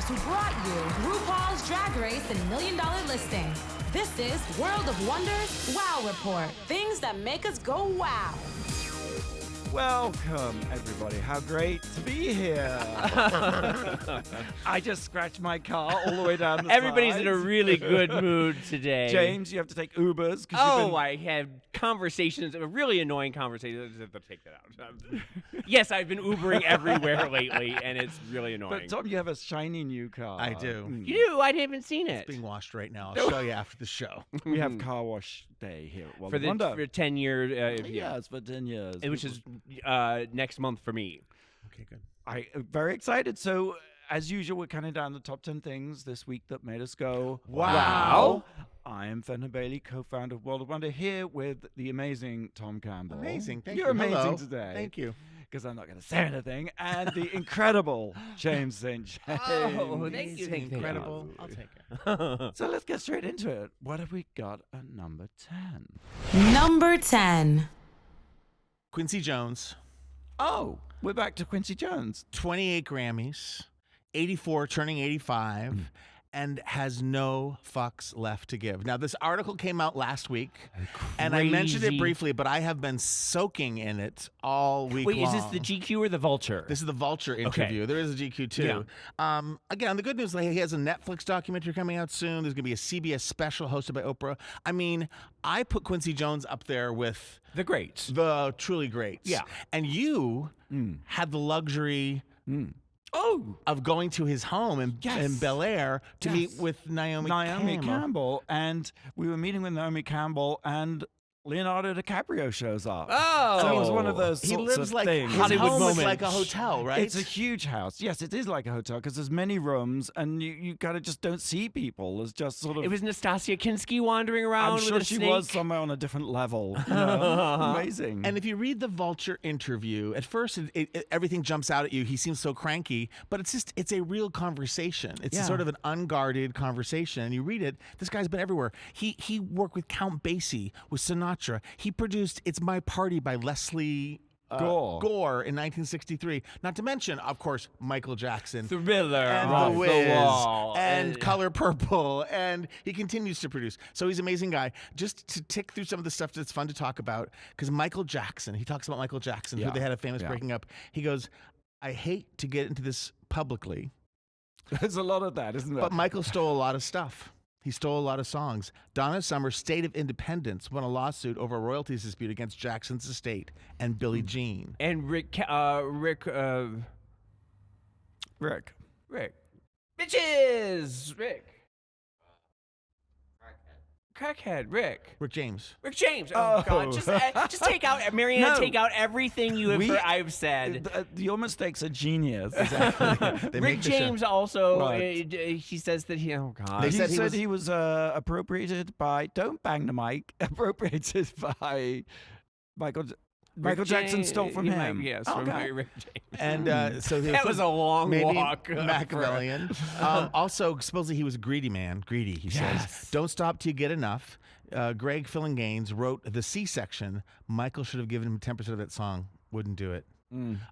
who brought you RuPaul's Drag Race and $1 Million Listing. This is World of Wonders Wow Report. Things that make us go wow. Welcome, everybody. How great to be here. I just scratched my car all the way down the Everybody's sides. in a really good mood today. James, you have to take Ubers. I had conversations, really annoying conversations. I have to take that out. Yes, I've been Ubering everywhere lately, and it's really annoying. But Tom, you have a shiny new car. I do. You do? I haven't seen it. It's being washed right now. I'll show you after the show. We have car wash day here at World of for Wonder. 10 years. Yes, for 10 years. Which is next month for me. Okay, good. I'm very excited. So, as usual, we're counting down the top 10 things this week that made us go, wow. I am Fenner Bailey, co-founder of World of Wonder, here with the amazing Tom Campbell. Amazing. Thank You're you. amazing Hello. today. Thank you. Because I'm not going to say anything. And the incredible James St. James. Oh, thank you. Thank you. Incredible. I'll take it. So let's get straight into it. What have we got at number 10? Number 10. Quincy Jones, Oh, we're back to Quincy Jones. 28 Grammys, 84 turning 85, and has no fucks left to give. Now, this article came out last week, and I mentioned it Crazy. briefly, but I have been soaking in it all week Wait, long. is this the GQ or the Vulture? This is the Vulture interview. There is a GQ too. Again, the good news is he has a Netflix documentary coming out soon. There's going to be a CBS special hosted by Oprah. I mean, I put Quincy Jones up there with the greats. the truly greats. Yeah. And you had the luxury of going to his home in Bel Air to meet with Naomi Campbell. And we were meeting with Naomi Campbell, and Leonardo DiCaprio shows up. Oh. So it was one of those He sorts lives of like things. his Hollywood home is moments. like a hotel, right? It's a huge house. Yes, it is like a hotel because there's many rooms, and you kind of just don't see people. There's just sort of. It was Nastasia Kinski wandering around I'm with sure a she snake. was somewhere on a different level. You know? Amazing. And if you read the Vulture interview, at first everything jumps out at you. He seems so cranky, but it's a real conversation. It's Yeah. sort of an unguarded conversation. And you read it, this guy's been everywhere. He worked with Count Basie, with Sinatra. He produced It's My Party by Leslie Gore in 1963. Not to mention, of course, Michael Jackson. Thriller, And Off The Wiz, Wall, and Color Purple, and he continues to produce. So he's an amazing guy. Just to tick through some of the stuff that's fun to talk about, because Michael Jackson, he talks about Michael Jackson, who they had a famous breaking up. He goes, I hate to get into this publicly, There's a lot of that, isn't there? but Michael stole a lot of stuff. He stole a lot of songs. Donna Summer's State of Independence won a lawsuit over a royalties dispute against Jackson's estate and Billie Jean. And Rick. Bitches! Rick. Crackhead, Rick. Rick James. Rick James. Oh, God. Just take out, Marianne, No. take out everything I've said. Your mistakes are genius. They Rick make the show. James also, Right. He says that oh, God. They He said said he he was appropriated by, don't bang the mic, appropriated by Michael Jackson stole from him. Yes, Okay. from Rick James. And so That was a long maybe walk. Machiavellian. Also, supposedly he was a greedy man. Greedy, he says. Don't stop till you get enough. Greg Fillinganes wrote the C-section. Michael should have given him 10% of that song. Wouldn't do it.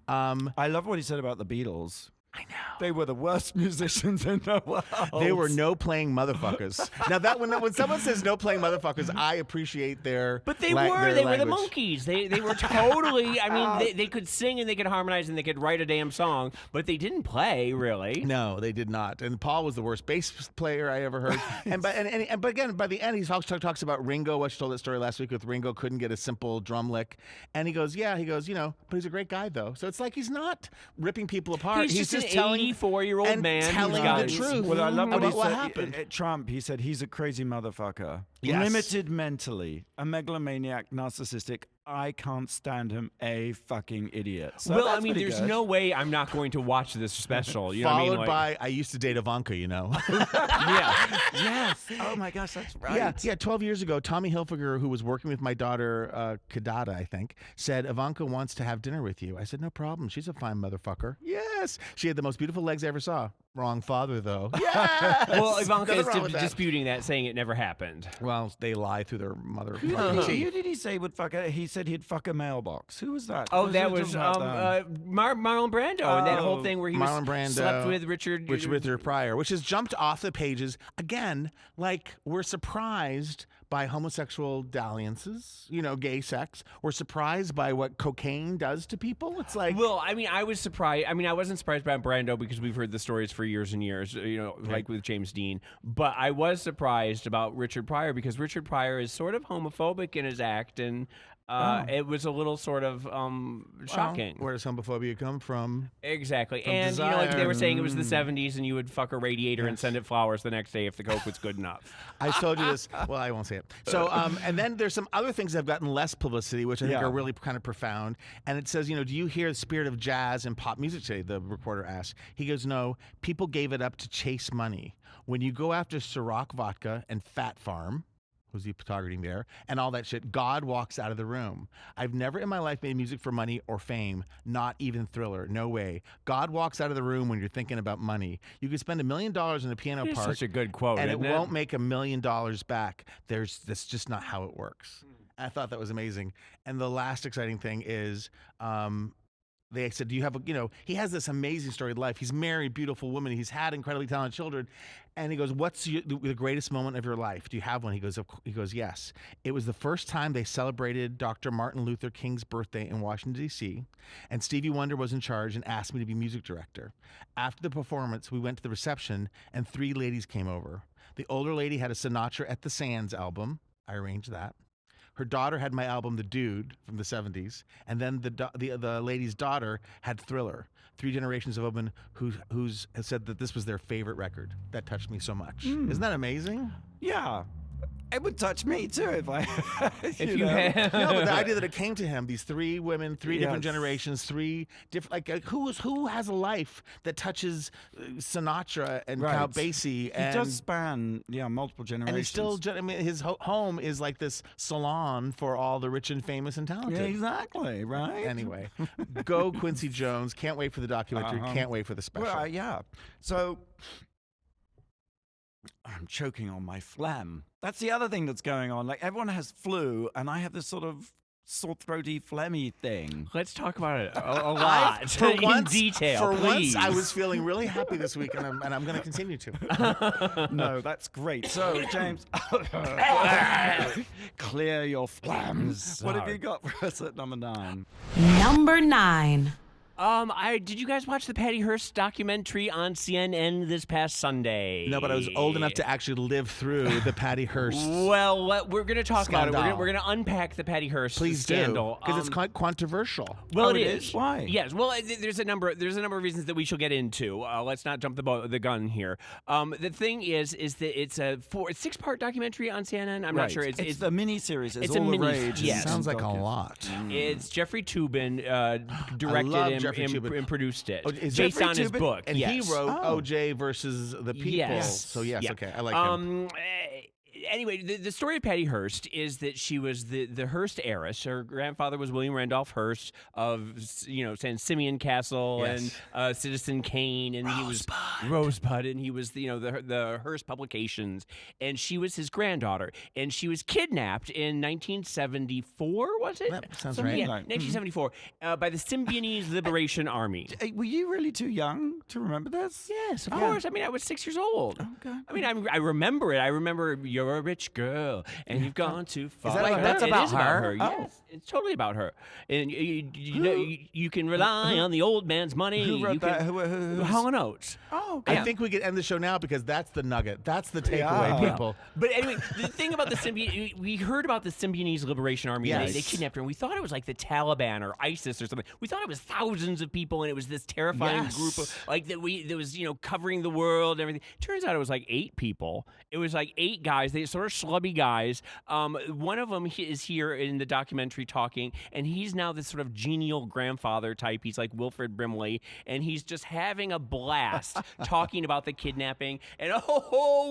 I love what he said about the Beatles. I know. They were the worst musicians in the world. They were no playing motherfuckers. Now that when someone says no playing motherfuckers, I appreciate their But they their were the language. monkeys. They were totally. I mean, they could sing and they could harmonize and they could write a damn song, but they didn't play really. No, they did not. And Paul was the worst bass player I ever heard. But again, by the end, he talks about Ringo. Which told that story last week with Ringo couldn't get a simple drum lick, and he goes, but he's a great guy though. So it's like he's not ripping people apart. He's just telling 84-year-old and man who's telling got the his- truth. Well, I love what he about what said. happened. Trump, he said he's a crazy motherfucker. Yes. Limited mentally, a megalomaniac, narcissistic. I can't stand him, a fucking idiot. So well, I that's mean, pretty there's good. no way I'm not going to watch this special. You know what I mean? Followed by, I used to date Ivanka, yeah. Yes. Oh my gosh, that's right. Yeah, 12 years ago, Tommy Hilfiger, who was working with my daughter, Kadada, I think, said, Ivanka wants to have dinner with you. I said, no problem. She's a fine motherfucker. Yes. She had the most beautiful legs I ever saw. Wrong father, though. Well, Ivanka is Nothing wrong with that. disputing that, saying it never happened. Well, they lie through their mother. Who did he say would fuck? He said he'd fuck a mailbox. Who was that? Oh, What that he was talking about then? Marlon Brando, and that whole Oh, thing where he Marlon Brando, slept with Richard Pryor, which has jumped off the pages again. Like, we're surprised by homosexual dalliances, gay sex. We're surprised by what cocaine does to people. It's like, Well, I mean, I was surprised. I mean, I wasn't surprised by Brando because we've heard the stories for years and years, like with James Dean. But I was surprised about Richard Pryor because Richard Pryor is sort of homophobic in his act, and it was a little sort of shocking. where does homophobia come from? Exactly. From And, like they were saying it was the desire. 70s and you would fuck a radiator and send it flowers the next day if the Coke was good enough. I told you this. Well, I won't say it. So, and then there's some other things that have gotten less publicity, which I think Yeah. are really kind of profound. And it says, do you hear the spirit of jazz and pop music today? The reporter asked. He goes, no, people gave it up to chase money. When you go after Ciroc vodka and Fat Farm, who's he targeting there, and all that shit, God walks out of the room. I've never in my life made music for money or fame, not even Thriller. No way. God walks out of the room when you're thinking about money. You could spend $1 million in a piano It's part. such a good quote, and it isn't it? won't make $1 million back. That's just not how it works. I thought that was amazing. And the last exciting thing is, they said, do you have he has this amazing storied life. He's married, beautiful woman. He's had incredibly talented children. And he goes, what's the greatest moment of your life? Do you have one? He goes, yes. It was the first time they celebrated Dr. Martin Luther King's birthday in Washington, D.C. And Stevie Wonder was in charge and asked me to be music director. After the performance, we went to the reception and 3 ladies came over. The older lady had a Sinatra at the Sands album. I arranged that. Her daughter had my album, The Dude, from the 70s. And then the lady's daughter had Thriller. 3 generations of women who's said that this was their favorite record. That touched me so much. Isn't that amazing? Yeah. It would touch me too if I. If you had. No, but the idea that it came to him, these 3 women, 3 different Yes. generations, 3 different, who has a life that touches Sinatra and Right. Count Basie? He And does span, multiple generations. and he's still, his home is like this salon for all the rich and famous and talented. Yeah, exactly, right? Anyway, go Quincy Jones. Can't wait for the documentary. Uh-huh. Can't wait for the special. Well, yeah. So I'm choking on my phlegm. That's the other thing that's going on. Like everyone has flu, and I have this sort of sore throaty phlegmy thing. Let's talk about it a lot For in once, detail, for please. once, I was feeling really happy this week, and I'm going to continue to. No, that's great. So, James, clear your phlegms. What have you got for us at number 9? Number 9. Did you guys watch the Patty Hearst documentary on CNN this past Sunday? No, but I was old enough to actually live through the Patty Hearst. Well, we're going to talk about it. Scandal. We're going to unpack the Patty Hearst Please scandal do, because it's quite controversial. Well, Oh, it it is. is? Why? Yes. Well, there's a number of reasons that we shall get into. Let's not jump the gun here. The thing is that it's a 6-part documentary on CNN. I'm not sure. It's the mini series. it's It's a all the mini- rage. yes. Sounds like a lot. It's Jeffrey Toobin directed love Jeffrey and Toobin. produced it Oh, is based Jeffrey on his Toobin? book. And yes. he wrote Oh. OJ versus the people. Yes. So yes, Yeah. okay, I like him. Anyway, the story of Patty Hearst is that she was the Hearst heiress. Her grandfather was William Randolph Hearst of San Simeon Castle Yes. and Citizen Kane, and he was Rosebud, and he was the Hearst publications, and she was his granddaughter, and she was kidnapped in 1974. Was it? That sounds Something- right. Yeah, Right. 1974 by the Symbionese Liberation Army. Were you really too young to remember this? Yes, of course. I mean, I was 6 years old. Okay. I mean, I remember it. I remember you're a rich girl and you've gone too far. that about her? That's It about is her. Oh. Yes, it's totally about her. And you can rely on the old man's money. Who wrote you that? Can, who's- Hall & Oates. Oh, I okay. think we could end the show now because that's the nugget. That's the takeaway, Yeah. people. But anyway, the thing about the Symbionese, we heard about the Symbionese Liberation Army. And Yes. they kidnapped her, and we thought it was like the Taliban or ISIS or something. We thought it was thousands of people, and it was this terrifying Yes. group of that was covering the world and everything. Turns out it was like 8 people. It was like 8 guys. They sort of schlubby guys. One of them is here in the documentary talking, and he's now this sort of genial grandfather type. He's like Wilfred Brimley, and he's just having a blast talking about the kidnapping. And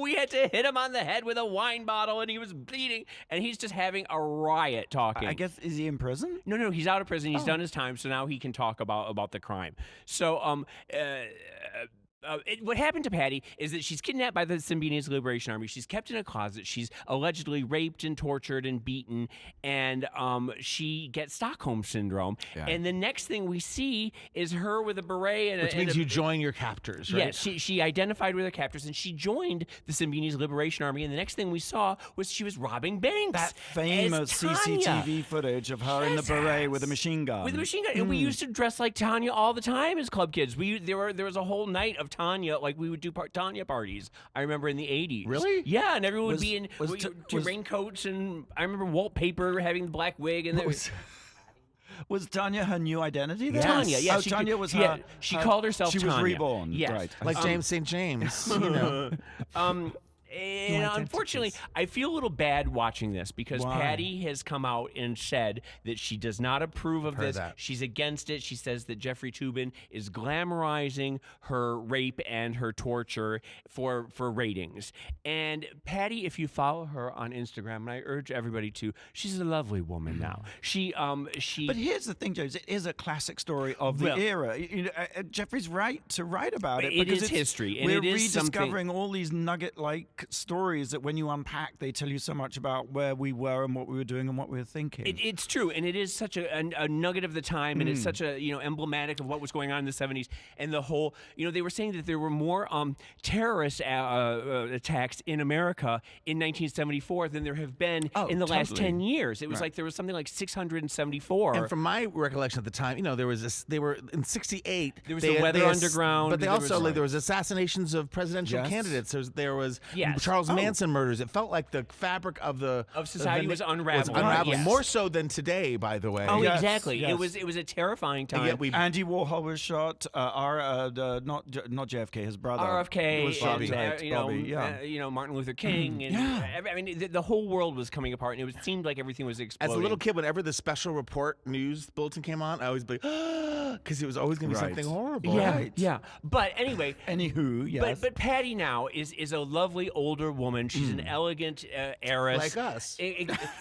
we had to hit him on the head with a wine bottle, and he was bleeding, and he's just having a riot talking. I guess, is he in prison? No, he's out of prison. He's done his time, so now he can talk about the crime. So, what happened to Patty is that she's kidnapped by the Symbionese Liberation Army. She's kept in a closet. She's allegedly raped and tortured and beaten, and she gets Stockholm Syndrome. Yeah. And the next thing we see is her with a beret. Which means you join your captors, right? Yeah, she identified with her captors, and she joined the Symbionese Liberation Army, and the next thing we saw was she was robbing banks. That famous CCTV footage of her in the beret with a machine gun. With a machine gun. And we used to dress like Tanya all the time as club kids. There was a whole night of Tanya, like we would do Tanya parties. I remember in the 80s. Really? Yeah, and everyone would be in raincoats, and I remember Walt Paper having the black wig. And was Tanya her new identity then? Tanya, yeah. Tanya was her. She called herself She Tanya. was reborn. Yes. Right. Like James St. James, you know. And unfortunately, I feel a little bad watching this because Patty has come out and said that she does not approve of this. She's against it. She says that Jeffrey Toobin is glamorizing her rape and her torture for ratings. And Patty, if you follow her on Instagram, and I urge everybody to, she's a lovely woman now. But here's the thing, James. It is a classic story of the era. You know, Jeffrey's right to write about it. It is history, and we're it is rediscovering all these nugget-like stories that when you unpack, they tell you so much about where we were and what we were doing and what we were thinking. It's true, and it is such a nugget of the time, and it's such a emblematic of what was going on in the 70s, and the whole they were saying that there were more terrorist attacks in America in 1974 than there have been in the last 10 years. It was like there was something like 674. And from my recollection at the time, there was they were in '68. There was the Weather Underground, but they also there was assassinations of presidential candidates. There was Charles Manson murders. It felt like the fabric of society was unraveling. Unraveling more so than today, by the way. Oh, exactly. Yes. It was a terrifying time. Andy Warhol was shot. Not JFK, his brother. RFK was shot. Bobby. Martin Luther King. And I mean, the whole world was coming apart, and it seemed like everything was exploding. As a little kid, whenever the special report news bulletin came on, I always be because it was always going to be something horrible. Yeah, yeah. But anyway, anywho, yes. But Patty now is a lovely older woman. She's an elegant heiress, like us.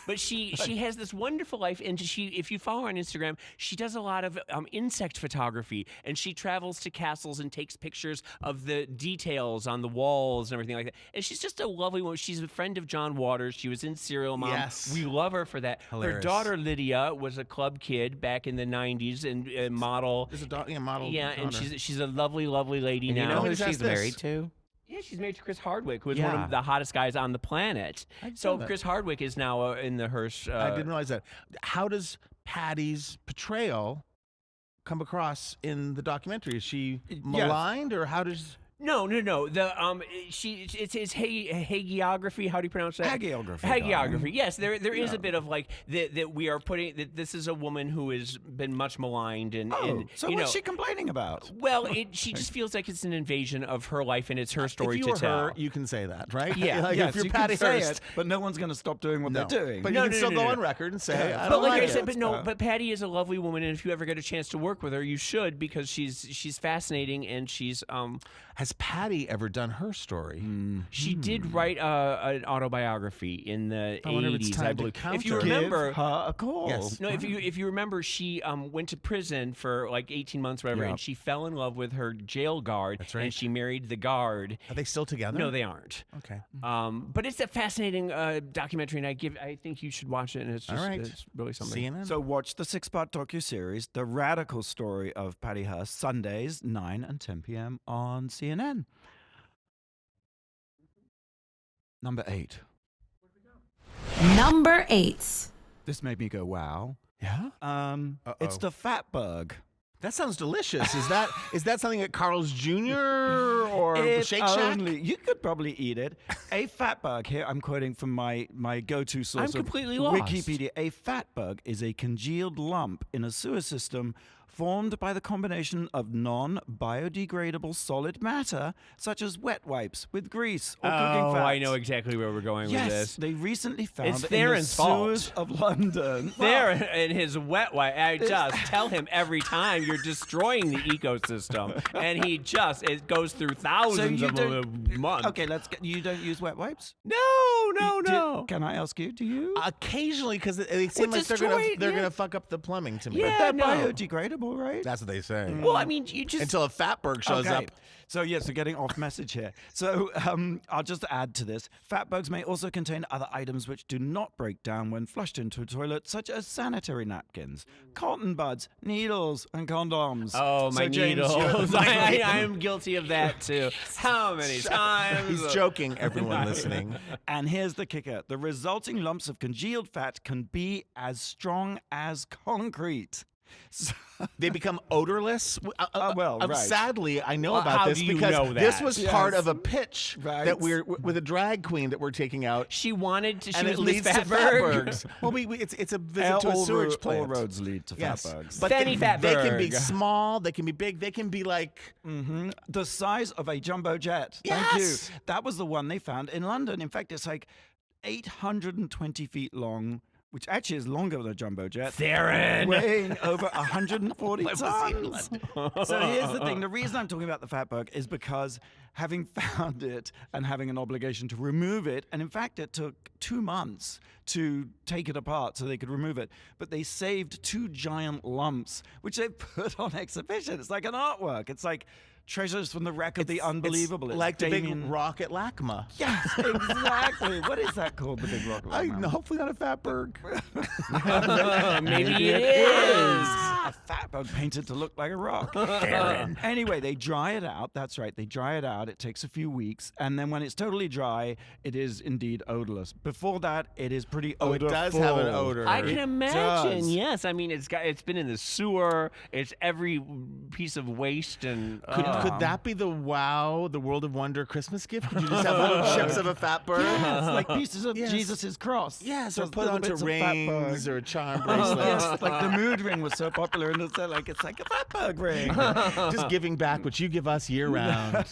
But she has this wonderful life, and if you follow her on Instagram, she does a lot of insect photography, and she travels to castles and takes pictures of the details on the walls and everything like that. And she's just a lovely woman. She's a friend of John Waters. She was in Serial Mom. Yes. We love her for that. Hilarious. Her daughter Lydia was a club kid back in the 90s and model. There's a model. Yeah, daughter. and she's a lovely, lovely lady and now. You know who she's married to? Yeah, she's married to Chris Hardwick, who is one of the hottest guys on the planet. So Chris Hardwick is now in the Hearst. I didn't realize that. How does Patty's portrayal come across in the documentary? Is she maligned, or how does? No. The it's hagiography. How do you pronounce that? Hagiography. Hagiography. Yes, there is a bit of like that we are putting that this is a woman who has been much maligned and so what's she complaining about? Well, she just feels like it's an invasion of her life and it's her story to tell. Her, you can say that, right? Yeah. If you're Patty Hearst, but no one's going to stop doing what they're doing. But you can still go on record and say, I but don't like like I said, but Patty is a lovely woman, and if you ever get a chance to work with her, you should, because she's fascinating and she's Has Patty ever done her story? She did write an autobiography in the 80s, I believe. If you remember, give her a call. Yes. No, if you remember, she went to prison for like 18 months, or whatever, and she fell in love with her jail guard. That's right. And she married the guard. Are they still together? No, they aren't. Okay. But it's a fascinating documentary, and I think you should watch it. And it's just it's really something. CNN. So watch the 6-part docuseries, The Radical Story of Patty Hearst, Sundays, 9 and 10 p.m. on CNN. Number 8. Number 8. This made me go, wow. Yeah? It's the Fatberg. That sounds delicious. Is that something at Carl's Jr. or Shake Shack? You could probably eat it. A fatberg, here I'm quoting from my go-to source I'm of completely lost. Wikipedia. A fatberg is a congealed lump in a sewer system formed by the combination of non-biodegradable solid matter, such as wet wipes with grease or cooking fat. I know exactly where we're going with this. Yes, they recently found It's it in the Theron's fault. sewers of London. Theron and his wet wipe. I just tell him every time you're destroying the ecosystem, and it goes through thousands of them a month. Okay, you don't use wet wipes? No. Can I ask you, do you? Occasionally, because they seem like they're gonna fuck up the plumbing to me. Yeah, But they're biodegradable. biodegradable, right? That's what they say. Well, I mean, you just Until a Fatberg shows Okay. up. So getting off message here. So I'll just add to this. Fatbergs may also contain other items which do not break down when flushed into a toilet, such as sanitary napkins, cotton buds, needles, and condoms. Oh, my So, James, needles. you're- I am guilty of that too. How many times? He's joking, everyone listening. And here's the kicker. The resulting lumps of congealed fat can be as strong as concrete. So, They become odorless. right. Sadly, I know Well, about how this do you because know this that? was Yes. part of a pitch Right. that we're with a drag queen that we're taking out. She wanted to. She And was it Miss leads to Fatberg. Fatbergs. Well, it's a visit to a all sewage all plant. roads lead to Yes, fatbergs. but Fanny they can be Fatberg. small, they can be big, they can be like The size of a jumbo jet. Thank Yes. you. That was the one they found in London. In fact, it's like 820 feet long, which actually is longer than a jumbo jet. Theron. Weighing over 140 was he in tons. So here's the thing. The reason I'm talking about the fatberg is because having found it and having an obligation to remove it, and in fact it took 2 months to take it apart so they could remove it, but they saved 2 giant lumps, which they put on exhibition. It's like an artwork. It's like treasures from the wreck of the unbelievable. It's It's like the Damien- big rock at LACMA. Yes, exactly. What is that called? The big rock. I Lama? know, hopefully not a Fatberg. Maybe it is. A fatberg painted to look like a rock. Anyway, they dry it out. That's right. They dry it out. It takes a few weeks. And then when it's totally dry, it is indeed odorless. Before that, it is pretty Oh, it odorful. does have an odor. I can imagine. does. Yes, I mean it's been in the sewer. It's every piece of waste and. Could that be the World of Wonder Christmas gift? Could you just have little chips of a Fatberg? Yes, like pieces of Yes. Jesus' cross. Yes, or Just put little onto bits of rings fatberg. or a charm bracelet. Yes, like the mood ring was so popular, and it's like a fatberg ring. Just giving back what you give us year round.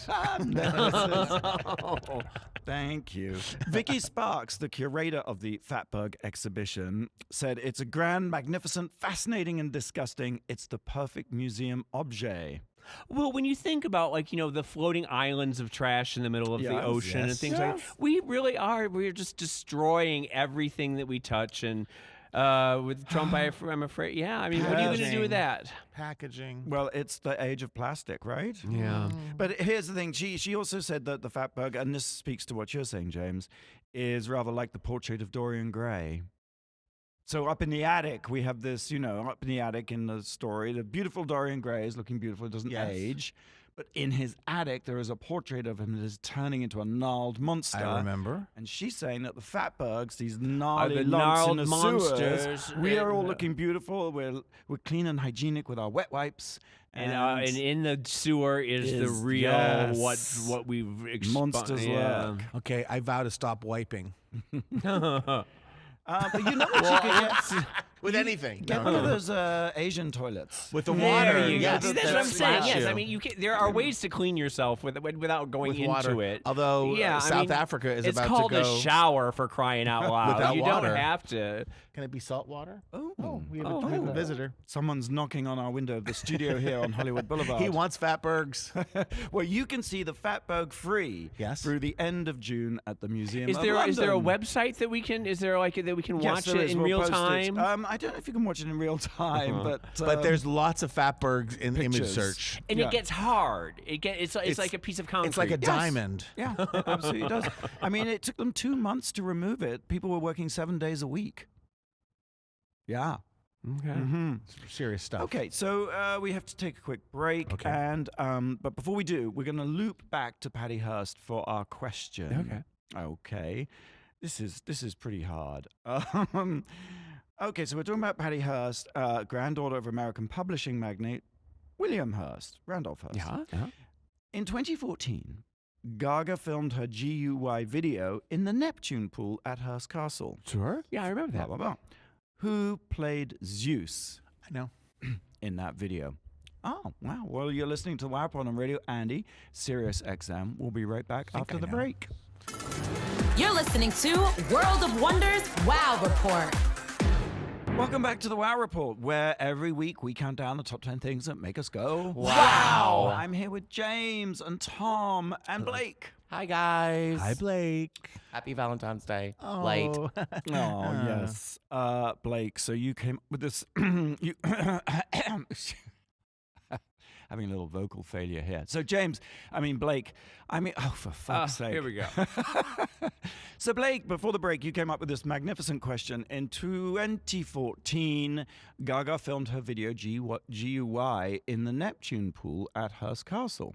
Thank you. Vicky Sparks, the curator of the Fatberg exhibition, said it's a grand, magnificent, fascinating, and disgusting. It's the perfect museum objet. Well, when you think about the floating islands of trash in the middle of the Yes. ocean and Yes. things like, we really are. We're just destroying everything that we touch. And with Trump, I'm afraid. Yeah, I mean, what are you going to do Packaging. with that? Packaging. Well, it's the age of plastic, right? Yeah. But here's the thing. She also said that the Fatberg, and this speaks to what you're saying, James, is rather like the portrait of Dorian Gray. So up in the attic, we have this, up in the attic in the story, the beautiful Dorian Gray is looking beautiful, it doesn't Yes. age. But in his attic, there is a portrait of him that is turning into a gnarled monster. I remember. And she's saying that the Fatbergs, these gnarly the lumps in gnarled the monsters. sewers, we are all looking beautiful. We're clean and hygienic with our wet wipes. And in the sewer is the is- real yes. what we've Monsters lurk. Okay, I vow to stop wiping. But you know what you could get? With anything. Get No, one of no. those Asian toilets. With the There water. you go. Yes, See, that's what I'm saying. Yes, you. I mean, there are ways to clean yourself without going With into water. it. Although yeah, I South mean, Africa is it's about called to go. a shower for crying out loud. Without you water. don't have to. Can it be salt water? Oh, We have a visitor. Someone's knocking on our window of the studio here on Hollywood Boulevard. He wants Fatbergs. Well, you can see the Fatberg free Yes. through the end of June at the Museum Is of there London. a website that we can? Is there that we can Yes, watch there it is. in We'll real post it. time? I don't know if you can watch it in real time, but But there's lots of Fatbergs in image pictures. search. and yeah. it gets hard. It's like a piece of concrete. It's like a diamond. yeah, it absolutely does. I mean, it took them 2 months to remove it. People were working 7 days a week. Yeah. Okay. Mm-hmm. Serious stuff. Okay, so we have to take a quick break, Okay. and but before we do, we're going to loop back to Patty Hearst for our question. Okay. This is pretty hard. Okay, so we're talking about Patty Hearst, granddaughter of American publishing magnate William Hearst, Randolph Hearst. Yeah. In 2014, Gaga filmed her GUY video in the Neptune pool at Hearst Castle. Sure. Yeah, I remember Blah, that. blah, blah. Who played Zeus I know. in that video? Oh, wow. Well, you're listening to Wow Report on Radio Andy, SiriusXM. We'll be right back after the break. You're listening to World of Wonders Wow Report. Welcome back to the Wow Report, where every week we count down the top 10 things that make us go, Wow. I'm here with James and Tom and Blake. Hi, guys. Hi, Blake. Happy Valentine's Day. Late. Oh, yes. Blake, so you came up with this. having a little vocal failure here. So Blake, for fuck's sake. Here we go. So Blake, before the break, you came up with this magnificent question. In 2014, Gaga filmed her video GUY in the Neptune pool at Hearst Castle.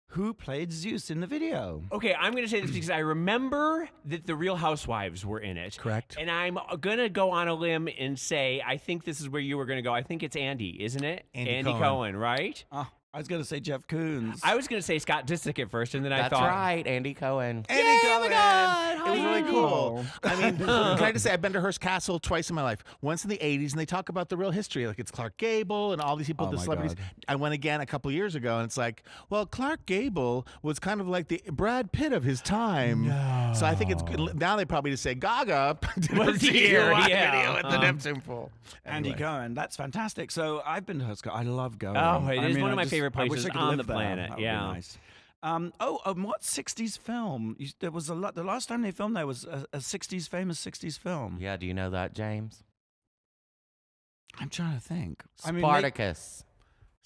Who played Zeus in the video? Okay, I'm going to say this because I remember that the Real Housewives were in it. Correct. And I'm going to go on a limb and say, I think this is where you were going to go. I think it's Andy, isn't it? Andy Cohen, right? I was going to say Jeff Koons. I was going to say Scott Disick at first, and then I That's thought... right, Andy Cohen. Andy Cohen. Oh my God. It was really Hi. cool. I mean, can I just say, I've been to Hearst Castle twice in my life. Once in the 80s, and they talk about the real history. Like, it's Clark Gable and all these people, Oh the my celebrities. God. I went again a couple years ago, and it's like, well, Clark Gable was kind of like the Brad Pitt of his time. No. So I think it's good. Now they probably just say, Gaga did a Was here, video yeah. at the Neptune pool. Andy Anyway. Cohen, that's fantastic. So I've been to Hearst Castle. I love going. Oh, it is one of I my favorite I wish places I could on live the there. planet, That would be yeah. nice. What 60s film? There was a lot. The last time they filmed there was a 60s famous 60s film. Yeah, do you know that, James? I'm trying to think. Spartacus.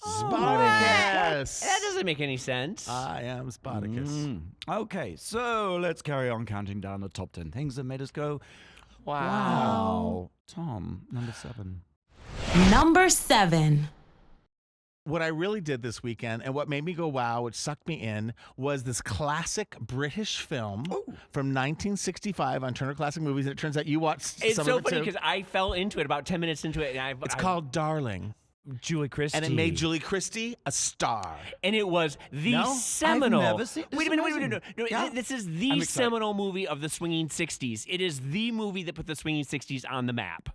Spartacus. That doesn't make any sense. I am Spartacus. Okay, so let's carry on counting down the top 10 things that made us go, Wow. Tom, number 7. Number 7. What I really did this weekend and what made me go wow, which sucked me in, was this classic British film from 1965 on Turner Classic Movies. And it turns out you watched It's some so of it funny too. because I fell into it about 10 minutes into it. And It's called Darling. Julie Christie. And it made Julie Christie a star. And it was the No, seminal. I've never seen this. Wait a minute. No. Yeah. This is I'm the excited. seminal movie of the swinging 60s. It is the movie that put the swinging 60s on the map.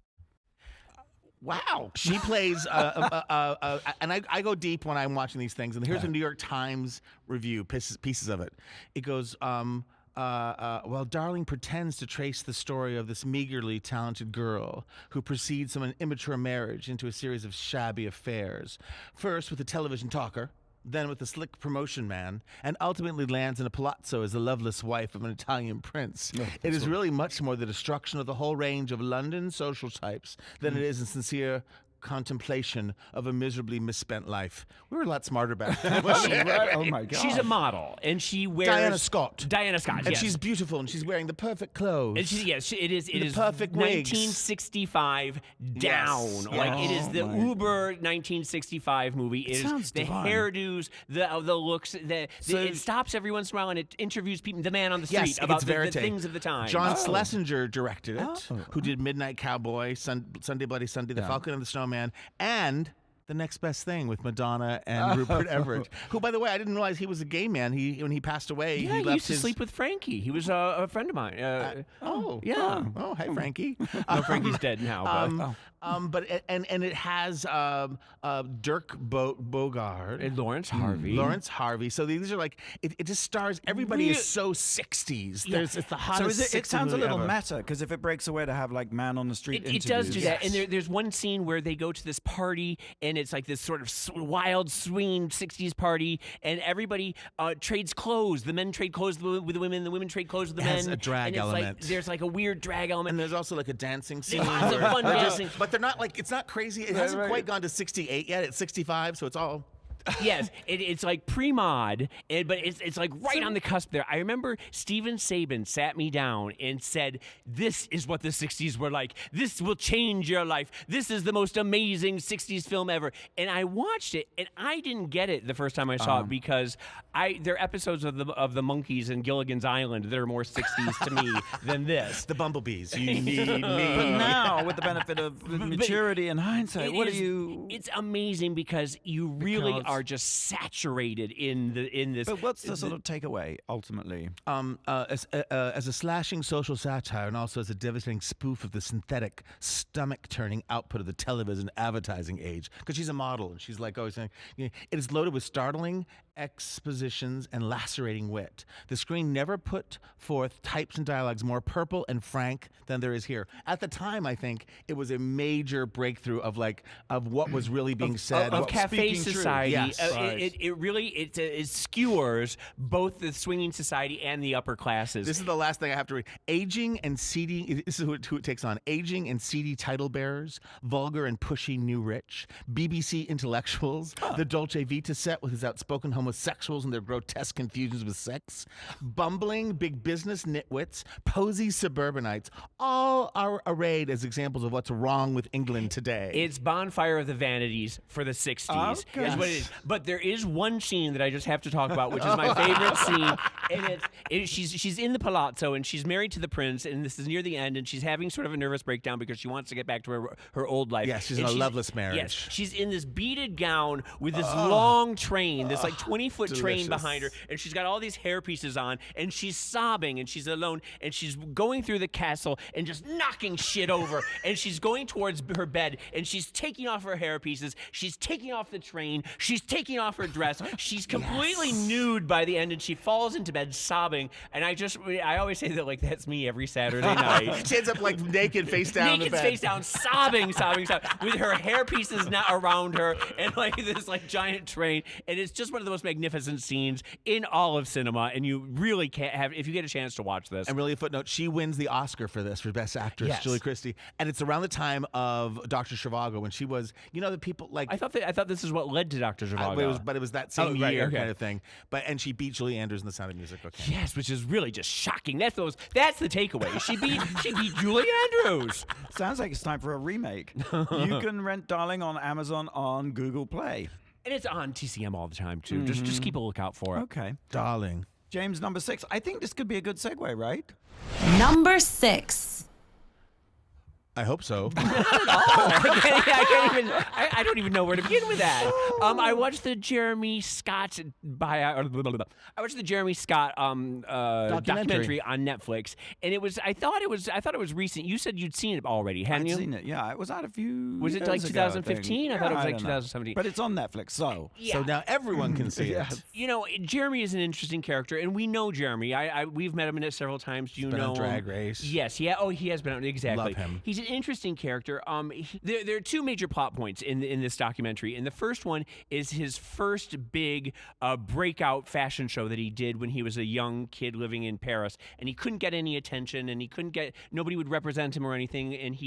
Wow. She plays, and I go deep when I'm watching these things. And here's a New York Times review, pieces of it. It goes, well, Darling pretends to trace the story of this meagerly talented girl who proceeds from an immature marriage into a series of shabby affairs. First with a television talker, then with a slick promotion man, and ultimately lands in a palazzo as the loveless wife of an Italian prince. It is really much more the destruction of the whole range of London social types than it is in sincere contemplation of a miserably misspent life. We were a lot smarter back then. Oh my God. She's a model, and she wears Diana Scott. Diana Scott, And yes. she's beautiful, and she's wearing the perfect clothes. And it is perfect wigs. 1965 down. Yes. Like it is the my- uber 1965 movie. It is sounds the divine. hairdos, the looks. It stops every once in a while and it interviews people, the man on the street, Yes, about it's the verite. things of the time. John Schlesinger directed it, Oh. who did Midnight Cowboy, Sunday Bloody Sunday, The Falcon and the Snowman, and The Next Best Thing with Madonna and Rupert Everett, who, by the way, I didn't realize he was a gay man. When he passed away, Yeah, he he left used to his... sleep with Frankie. He was a friend of mine. Yeah. Oh, hey, Frankie. No, Frankie's dead now. But it has Dirk Bogard. And Lawrence Harvey. Lawrence Harvey. So these are like it just stars. Everybody is so 60s. Yeah. It's the So hottest. it sounds a 60s little movie ever. meta, because if it breaks away to have like man on the street It does do interviews. that, and there's one scene where they go to this party, and it's like this sort of wild, swinging 60s party, and everybody trades clothes. The men trade clothes with the women, the women trade clothes with the It men. has a drag and it's element. Like, there's like a weird drag element. And there's also like a dancing scene. lots of where fun they're just- dancing. But they're not like, it's not crazy. It hasn't quite gone to 68 yet. It's 65, so it's all... Yes, it's like pre-mod, but it's like right on the cusp there. I remember Steven Sabin sat me down and said, "This is what the 60s were like. This will change your life. This is the most amazing 60s film ever." And I watched it, and I didn't get it the first time I saw it because there are episodes of the Monkees and Gilligan's Island that are more 60s to me than this. The bumblebees. You need me. But now, with the benefit of maturity and hindsight, It's amazing because you really are just saturated in this. But what's the sort of takeaway ultimately? As a slashing social satire and also as a devastating spoof of the synthetic, stomach-turning output of the television advertising age. Because she's a model, and she's like always saying, it is loaded with startling expositions and lacerating wit. The screen never put forth types and dialogues more purple and frank than there is here. At the time, I think it was a major breakthrough of what was really being said. of what- cafe speaking true. society Yes. It really it skewers both the swinging society and the upper classes. This is the last thing I have to read. Aging and seedy. This is who it takes on. Aging and seedy title bearers, vulgar and pushy new rich, BBC intellectuals, the Dolce Vita set with his outspoken homosexuals and their grotesque confusions with sex, bumbling big business nitwits, posy suburbanites, all are arrayed as examples of what's wrong with England today. It's Bonfire of the Vanities for the 60s. Okay. Is what it is. But there is one scene that I just have to talk about, which is my favorite scene. And she's in the palazzo, and she's married to the prince, and this is near the end, and she's having sort of a nervous breakdown because she wants to get back to her old life. Yeah, she's in And a loveless marriage. Yes, she's in this beaded gown with this long train, this like 20-foot train behind her, and she's got all these hair pieces on, and she's sobbing, and she's alone, and she's going through the castle and just knocking shit over, and she's going towards her bed, and she's taking off her hair pieces, she's taking off the train, she's taking off her dress, she's completely nude by the end, and she falls into bed sobbing, and I always say that like that's me every Saturday night. She ends up like naked, face down in the Naked bed. face down, sobbing, with her hair pieces not around her, and like this like giant train, and it's just one of the most magnificent scenes in all of cinema, and you really can't have if you get a chance to watch this. And really a footnote, she wins the Oscar for this, for Best Actress, Yes. Julie Christie. And it's around the time of Dr. Zhivago when she was, the people like... I thought this is what led to Dr. Zhivago. But it was that same right, year okay. kind of thing. And she beat Julie Andrews in The Sound of Music. Okay. Yes, which is really just shocking. That's the takeaway. She beat Julie Andrews. Sounds like it's time for a remake. You can rent Darling on Amazon on Google Play. And it's on TCM all the time too. Just keep a lookout for it. Okay. Darling. James, number 6. I think this could be a good segue, right? Number 6. I hope so. I don't even know where to begin with that. I watched the Jeremy Scott I watched the Jeremy Scott documentary on Netflix, and I thought it was recent. You said you'd seen it already, hadn't you? I'd seen it, yeah. It was out a few Was it years like ago, 2015? I thought it was like don't know. 2017. But it's on Netflix, so... Yeah. So now everyone can see it. Jeremy is an interesting character, and we know Jeremy. We've met him in it several times. Do you Been know on Drag him? Race. Yes, yeah. Oh, he has been on exactly. Love him. He's an interesting character. There are two major plot points in this documentary, and the first one is his first big breakout fashion show that he did when he was a young kid living in Paris, and he couldn't get any attention, and nobody would represent him or anything, and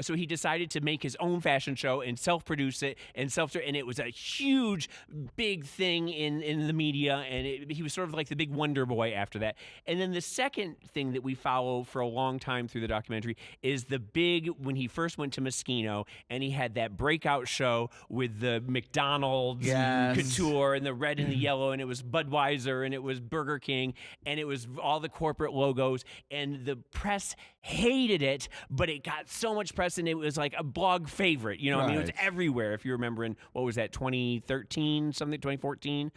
so he decided to make his own fashion show and self-produce it and it was a huge, big thing in the media, and he was sort of like the big wonder boy after that. And then the second thing that we follow for a long time through the documentary is when he first went to Moschino, and he had that breakout show with the McDonald's couture and the red and the yellow, and it was Budweiser and it was Burger King and it was all the corporate logos, and the press hated it, but it got so much press and it was like a blog favorite. I mean, it was everywhere. If you remember in, what was that, 2014?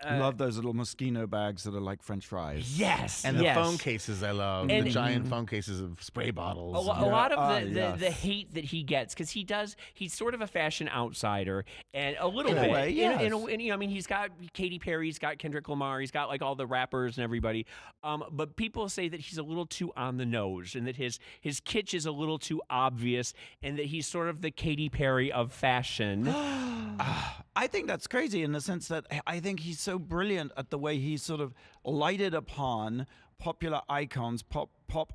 Love those little Moschino bags that are like French fries. Yes. And the phone cases I love. And the giant phone cases of spray bottles. A lot of the hate that he gets, because he's sort of a fashion outsider, and a little bit. In a way, yes. I mean, he's got Katy Perry, he's got Kendrick Lamar, he's got like all the rappers and everybody. But people say that he's a little too on the nose, and that his kitsch is a little too obvious, and that he's sort of the Katy Perry of fashion. I think that's crazy in the sense that I think he's so brilliant at the way he sort of lighted upon popular icons, pop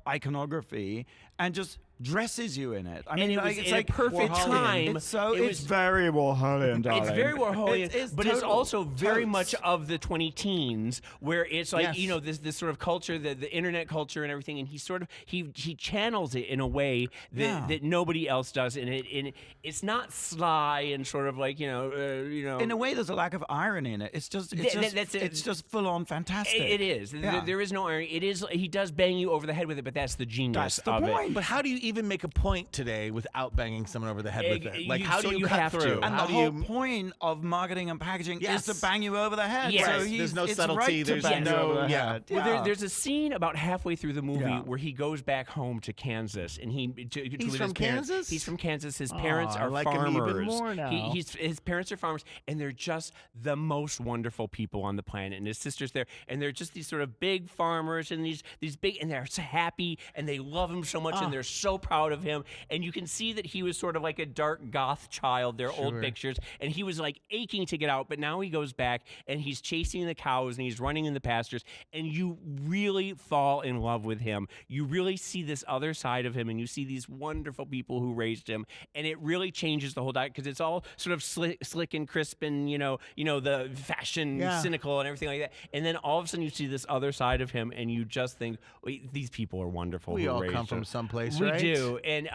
iconography, and just dresses you in it. I mean, it was it's in a like perfect Warholian. time. It's very Warholian, darling. It's very Warholian, but it's total also very totes. much of the 20-teens, where it's like, Yes. this sort of culture, the internet culture and everything, and he channels it in a way that nobody else does, and it's not sly and sort of like, In a way, there's a lack of irony in it. It's just full on fantastic. It is. Yeah. There is no irony. It is. He does bang you over the head with it, but that's the genius That's the of point. it. But how do you even make a point today without banging someone over the head with it? Like, how do you have cut to. through? And How the do whole you... point of marketing and packaging Yes. is to bang you over the head. Yes. So Right. There's no it's subtlety, Right to there's bang you no- over the yeah. head. Well, there's a scene about halfway through the movie Yeah. where he goes back home to Kansas, and with He's his from parents. Kansas? He's from Kansas. His parents I are like him farmers. even more now. His parents are farmers, and they're just the most wonderful people on the planet. And his sister's there, and they're just these sort of big farmers, and these big, and they're so happy, and they love him so much, and they're so proud of him. And you can see that he was sort of like a dark goth child, their old pictures. And he was like aching to get out. But now he goes back and he's chasing the cows and he's running in the pastures. And you really fall in love with him. You really see this other side of him, and you see these wonderful people who raised him. And it really changes the whole diet because it's all sort of slick and crisp and, the fashion, cynical and everything like that. And then all of a sudden you see this other side of him and you just think, wait, these people are wonderful. We who all raised come from him. someplace, We right? do. And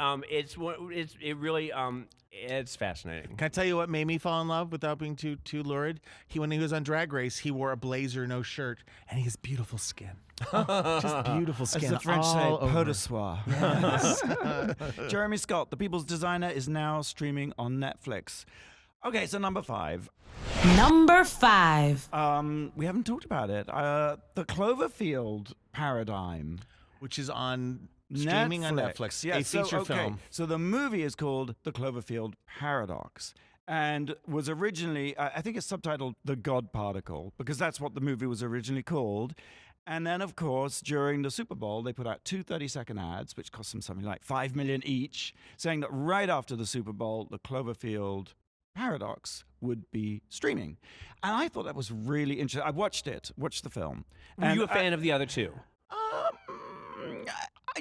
it's fascinating. Can I tell you what made me fall in love without being too lurid? When he was on Drag Race, he wore a blazer, no shirt, and he has beautiful skin. Just beautiful skin. As the French say, all peau over. de soie. Yes. Jeremy Scott, The People's Designer, is now streaming on Netflix. Okay, so number 5. Number 5. We haven't talked about it. The Cloverfield Paradigm. Which is on streaming on Netflix. Yeah, a feature film. So the movie is called The Cloverfield Paradox and was originally, I think it's subtitled The God Particle, because that's what the movie was originally called. And then, of course, during the Super Bowl, they put out 2 30-second ads, which cost them something like $5 million each, saying that right after the Super Bowl, The Cloverfield Paradox would be streaming. And I thought that was really interesting. I watched the film. Were you a fan of the other two?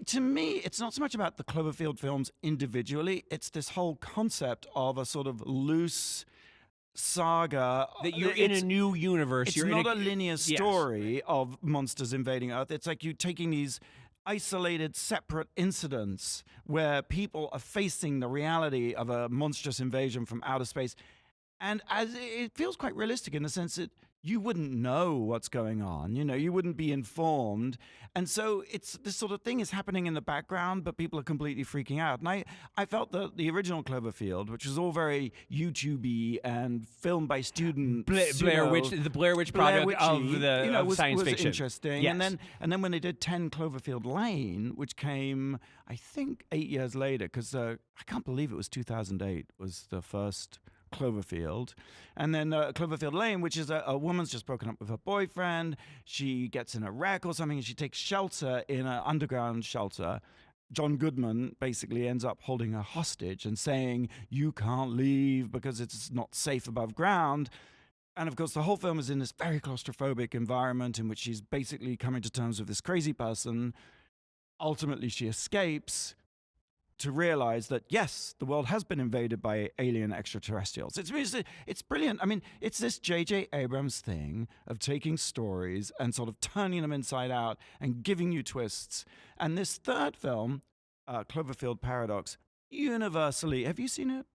To me, it's not so much about the Cloverfield films individually. It's this whole concept of a sort of loose saga. That you're in a new universe. It's you're not in a linear story of monsters invading Earth. It's like you taking these isolated, separate incidents where people are facing the reality of a monstrous invasion from outer space. And it feels quite realistic in the sense that you wouldn't know what's going on. You wouldn't be informed. And so it's this sort of thing is happening in the background, but people are completely freaking out. And I felt that the original Cloverfield, which was all very YouTube-y and filmed by students. The Blair Witch Project of science was fiction. Interesting. Yes. And then when they did 10 Cloverfield Lane, which came, I think, 8 years later, because I can't believe it was 2008 was the first Cloverfield. And then Cloverfield Lane, which is a woman's just broken up with her boyfriend. She gets in a wreck or something and she takes shelter in an underground shelter. John Goodman basically ends up holding her hostage and saying, you can't leave because it's not safe above ground. And of course, the whole film is in this very claustrophobic environment in which she's basically coming to terms with this crazy person. Ultimately, she escapes to realize that, yes, the world has been invaded by alien extraterrestrials. It's brilliant. I mean, it's this J.J. Abrams thing of taking stories and sort of turning them inside out and giving you twists. And this third film, Cloverfield Paradox, universally, have you seen it?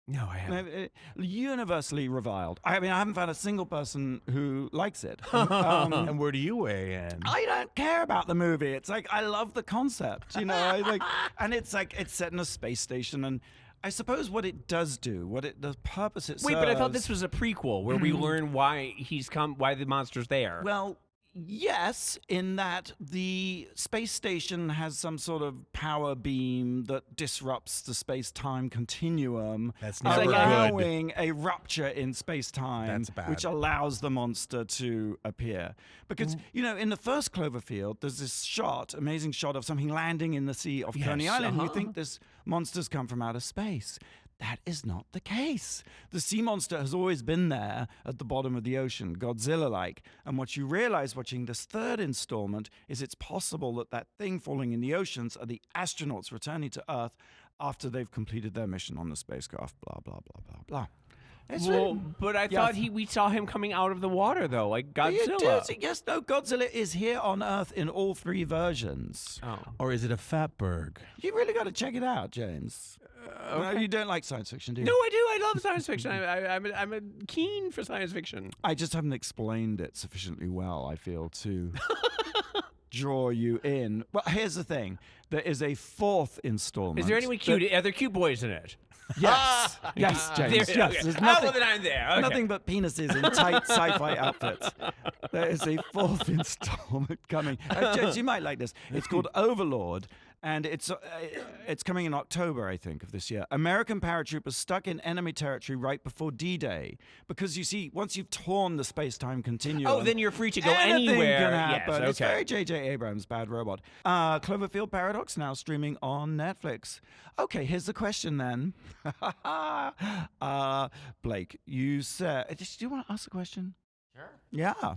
No, I haven't. Universally reviled. I mean, I haven't found a single person who likes it. And where do you weigh in? I don't care about the movie. It's like I love the concept, and it's like it's set in a space station, and I suppose what it does do, the purpose it serves. Wait, but I thought this was a prequel where we learn why why the monster's there. Well, yes, in that the space station has some sort of power beam that disrupts the space-time continuum. That's never good. Allowing a rupture in space-time, That's bad. which allows the monster to appear. Because, in the first Cloverfield, there's this amazing shot of something landing in the sea off Coney Island. You think this monster's come from outer space. That is not the case. The sea monster has always been there at the bottom of the ocean, Godzilla-like. And what you realize watching this third installment is it's possible that thing falling in the oceans are the astronauts returning to Earth after they've completed their mission on the spacecraft, blah, blah, blah, blah, blah. But I thought we saw him coming out of the water, though, like Godzilla. Yes, no, Godzilla is here on Earth in all 3 versions. Oh. Or is it a Fatberg? You really got to check it out, James. No, you don't like science fiction, do you? No, I do. I love science fiction. I'm a keen for science fiction. I just haven't explained it sufficiently well, I feel, to draw you in. Well, here's the thing. There is a 4th installment. Is there anyone cute? Are there cute boys in it? Yes. Yes, James. There- Yes. okay. There's Well, then I'm there. Okay. nothing but penises in tight sci-fi outfits. There is a 4th installment coming. James, you might like this. It's called Overlord. And it's coming in October, I think, of this year. American paratroopers stuck in enemy territory right before D-Day. Because you see, once you've torn the space-time continuum... Oh, then you're free to go anything anywhere. Can happen. Yes, okay. It's very J.J. Abrams, Bad Robot. Cloverfield Paradox now streaming on Netflix. Okay, here's the question then. Blake, you said... Do you want to ask a question? Sure. Yeah.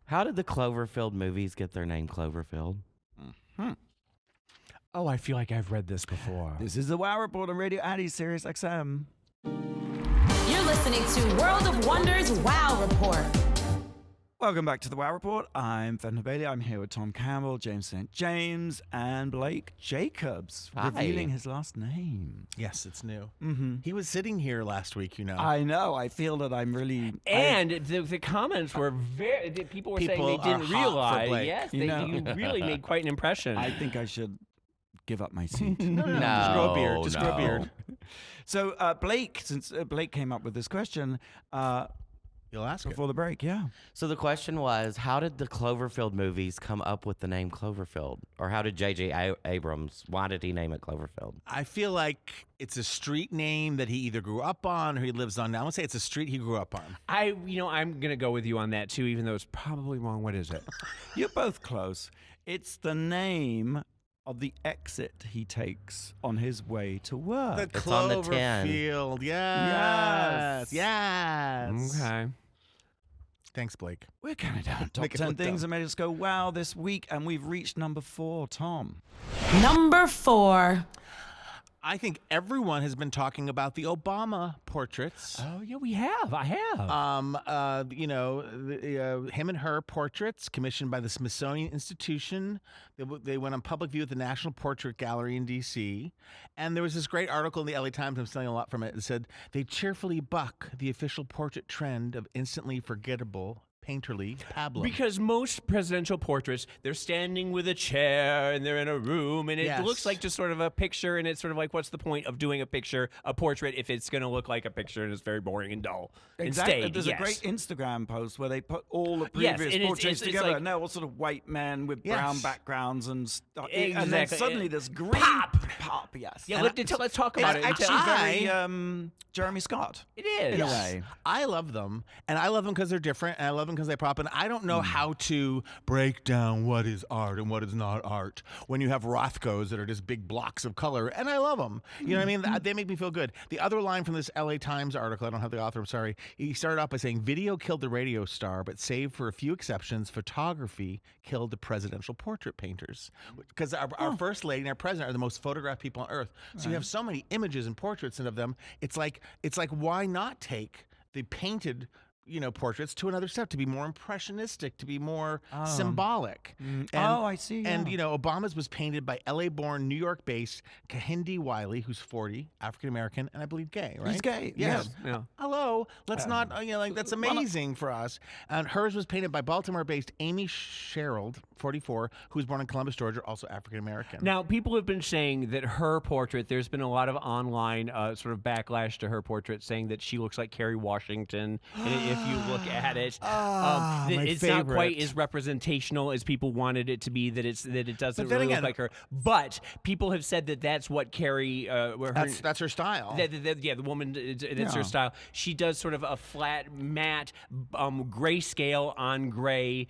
How did the Cloverfield movies get their name Cloverfield? Oh, I feel like I've read this before. This is the Wow Report on Radio Addy, SiriusXM. You're listening to World of Wonders Wow Report. Welcome back to the Wow Report. I'm Fenton Bailey. I'm here with Tom Campbell, James St. James, and Blake Jacobs, Hi. revealing his last name. Yes, it's new. Mm-hmm. He was sitting here last week, you know. I know. I feel that I'm really... And the comments were very... People were saying People they didn't are hot for realize. Blake. Yes, You know. you really made quite an impression. I think I should give up my seat. Just grow a beard. Just grow a beard. So, Blake, since Blake came up with this question You'll ask it. before the break, yeah. So the question was, how did the Cloverfield movies come up with the name Cloverfield? Or how did J.J. Abrams, why did he name it Cloverfield? I feel like it's a street name that he either grew up on or he lives on now. I'm going to say it's a street he grew up on. I'm going to go with you on that, too, even though it's probably wrong. What is it? You're both close. It's the name of the exit he takes on his way to work. The It's on the 10. Cloverfield. Yes. Yes. Okay. Thanks, Blake. We're counting down top Make it 10 look things dumb. that made us go wow this week, and we've reached number 4, Tom. Number 4. I think everyone has been talking about the Obama portraits. Oh, yeah, we have. I have. Him and her portraits commissioned by the Smithsonian Institution. They went on public view at the National Portrait Gallery in D.C. And there was this great article in the LA Times, I'm stealing a lot from it, that said, they cheerfully buck the official portrait trend of instantly forgettable painterly pablum. Because most presidential portraits, they're standing with a chair and they're in a room, and it Yes. looks like just sort of a picture, and it's sort of like, what's the point of doing a portrait, if it's going to look like a picture and it's very boring and dull? Exactly. Instead, There's yes. a great Instagram post where they put all the Yes, previous and it's- portraits it's together, like- and they're all sort of white men with Yes. brown backgrounds and stuff. And then Exactly. suddenly there's green pop, yes. Yeah, And let's talk about it. Actually, I- very Jeremy Scott. It is. In a way. I love them, and I love them because they're different, and I love them because they prop. And I don't know how to break down what is art and what is not art when you have Rothkos that are just big blocks of color, and I love them. You know what I mean? They make me feel good. The other line from this LA Times article, I don't have the author, I'm sorry. He started off by saying, video killed the radio star, but save for a few exceptions, photography killed the presidential portrait painters. Because our first lady and our president are the most photographed people on earth. So you have so many images and portraits of them. It's like why not take the painted portraits to another step, to be more impressionistic, to be more symbolic. I see. And yeah. Obama's was painted by LA-born, New York-based Kehinde Wiley, who's 40, African-American, and I believe gay, right? He's gay. Yes. Yeah. Hello. Let's not, that's amazing for us. And hers was painted by Baltimore-based Amy Sherald, 44, who was born in Columbus, Georgia, also African-American. Now, people have been saying that her portrait, there's been a lot of online sort of backlash to her portrait, saying that she looks like Kerry Washington. And if you look at it, my it's not quite favorite. as representational as people wanted it to be, that it doesn't But then really again- look like her. But people have said that that's what Kerry... that's her style. The woman, that's her style. She does sort of a flat, matte, grayscale on gray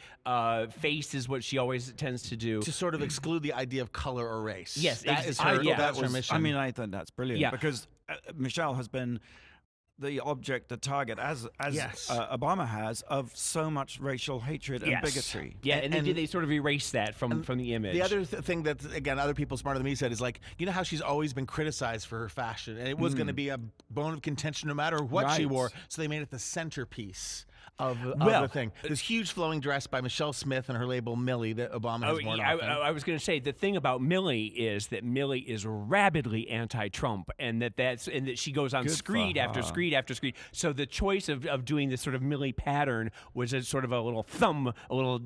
face is what she always tends to do. to sort of exclude the idea of color or race. Yes, that is I- her. yeah, that's her was- mission. I mean, I think that's brilliant Yeah. because Michelle has been the object, the target, as Yes. Obama has, of so much racial hatred and bigotry. Yeah, and And- they sort of erase that from the image. The other thing that, again, other people smarter than me said is like, how she's always been criticized for her fashion, and it was going to be a bone of contention no matter what she Right. wore, so they made it the centerpiece of Well, the thing. This huge flowing dress by Michelle Smith and her label Millie that Obama has worn often. I was going to say the thing about Millie is that Millie is rabidly anti-Trump, and that she goes on Good screed for after her. screed after screed. So the choice of doing this sort of Millie pattern was a sort of a little thumb, a little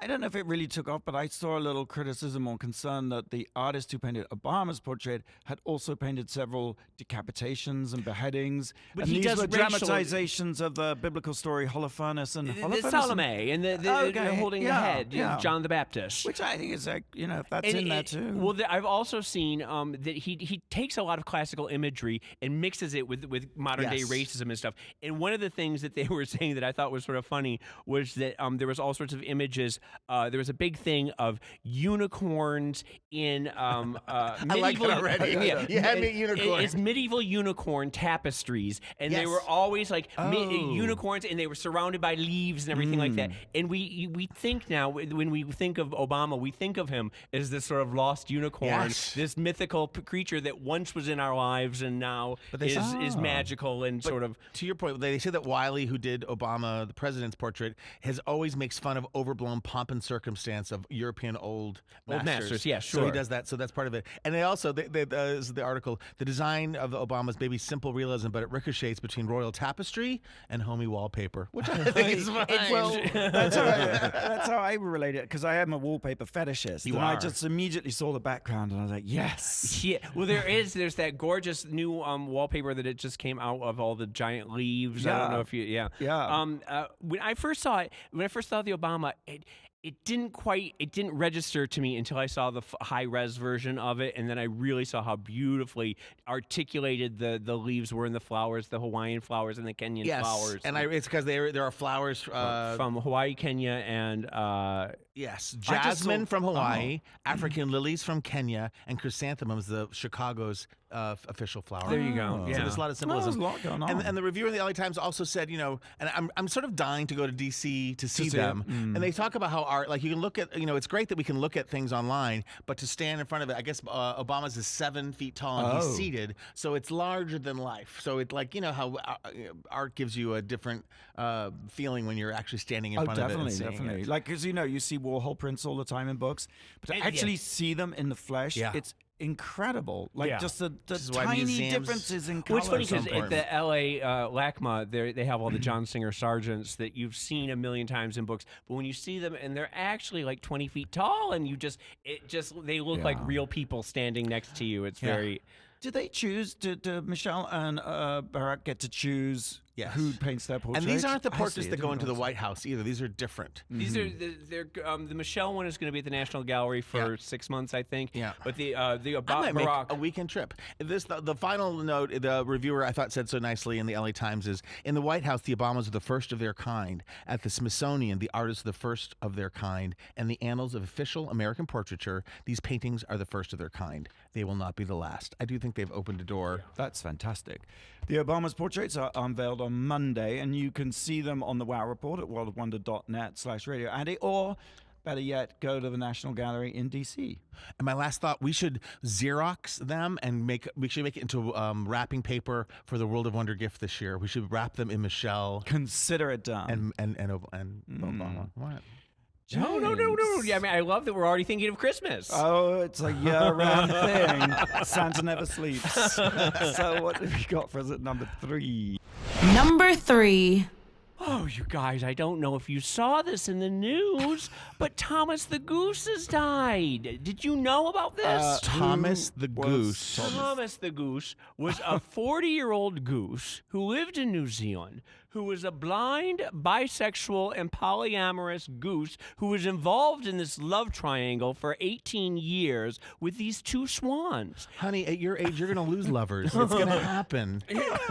I don't know if it really took off, but I saw a little criticism or concern that the artist who painted Obama's portrait had also painted several decapitations and beheadings. But and he these does were racial- dramatizations of the biblical story Holofernes and The Holofernes Salome and the holding the head of John the Baptist. Which I think is like, if that's And in there too. Well, I've also seen that he takes a lot of classical imagery and mixes it with modern day racism and stuff. And one of the things that they were saying that I thought was sort of funny was that there was all sorts of images. There was a big thing of unicorns in medieval. I like it already. You had me at unicorn. It's medieval unicorn tapestries, and they were always like unicorns, and they were surrounded by leaves and everything like that. And we think now when we think of Obama, we think of him as this sort of lost unicorn, this mythical creature that once was in our lives and now is magical and sort of. To your point, they say that Wiley, who did Obama, the president's portrait, has always makes fun of overblown pomp and circumstance of European old masters. Yeah, So he does that. So that's part of it. And they also, this is the article, the design of Obama's maybe simple realism, but it ricochets between royal tapestry and homey wallpaper, which I think is fine. Well, that's how I relate it, because I am a wallpaper fetishist. I just immediately saw the background and I was like, yes. Yeah. Well, there's that gorgeous new wallpaper that it just came out of all the giant leaves. I don't know if you, when I first saw it, when I first saw the Obama, it didn't register to me until I saw the high res version of it, and then I really saw how beautifully articulated the leaves were in the flowers, the Hawaiian flowers and the Kenyan flowers. And it's because there are flowers from Hawaii, Kenya, and jasmine from Hawaii, African lilies from Kenya, and chrysanthemums, the Chicago's official flower. There you go. So there's a lot of symbolism. There's a lot going on. And the reviewer in the LA Times also said, and I'm sort of dying to go to DC to see them. And they talk about how art, like you can look at, it's great that we can look at things online, but to stand in front of it, I guess Obama's is 7 feet tall and he's seated, so it's larger than life. So it's like, how art gives you a different feeling when you're actually standing in front of it. Definitely. Like, because you see Warhol prints all the time in books, but to actually see them in the flesh, it's incredible. Like just the tiny differences in color. Well, it's funny because at the LA LACMA, they have all the John Singer Sargents that you've seen a million times in books, but when you see them and they're actually like 20 feet tall, and they look like real people standing next to you. It's very. Did they choose? Did Michelle and Barack get to choose who paints their portrait? And these aren't the portraits that go into the White House either. These are different. These are the Michelle one is going to be at the National Gallery for 6 months, I think. Yeah. But the Barack, make a weekend trip. The final note the reviewer I thought said so nicely in the LA Times is, in the White House, the Obamas are the first of their kind. At the Smithsonian, the artists are the first of their kind. And the annals of official American portraiture, these paintings are the first of their kind. They will not be the last. I do think they've opened a door. That's fantastic. The Obama's portraits are unveiled on Monday, and you can see them on the WOW Report at worldofwonder.net/radio, Andy, or better yet, go to the National Gallery in D.C. And my last thought, we should Xerox them and we should make it into wrapping paper for the World of Wonder gift this year. We should wrap them in Michelle. Consider it done. And Obama. What? No. Yeah, I mean, I love that we're already thinking of Christmas. Oh, it's a year-round thing. Santa never sleeps. So what have you got for us at number 3? Number 3. Oh, you guys, I don't know if you saw this in the news, but Thomas the Goose has died. Did you know about this? Thomas the Goose. Thomas the Goose was a 40-year-old goose who lived in New Zealand, who was a blind, bisexual, and polyamorous goose who was involved in this love triangle for 18 years with these 2 swans. Honey, at your age, you're going to lose lovers. It's going to happen.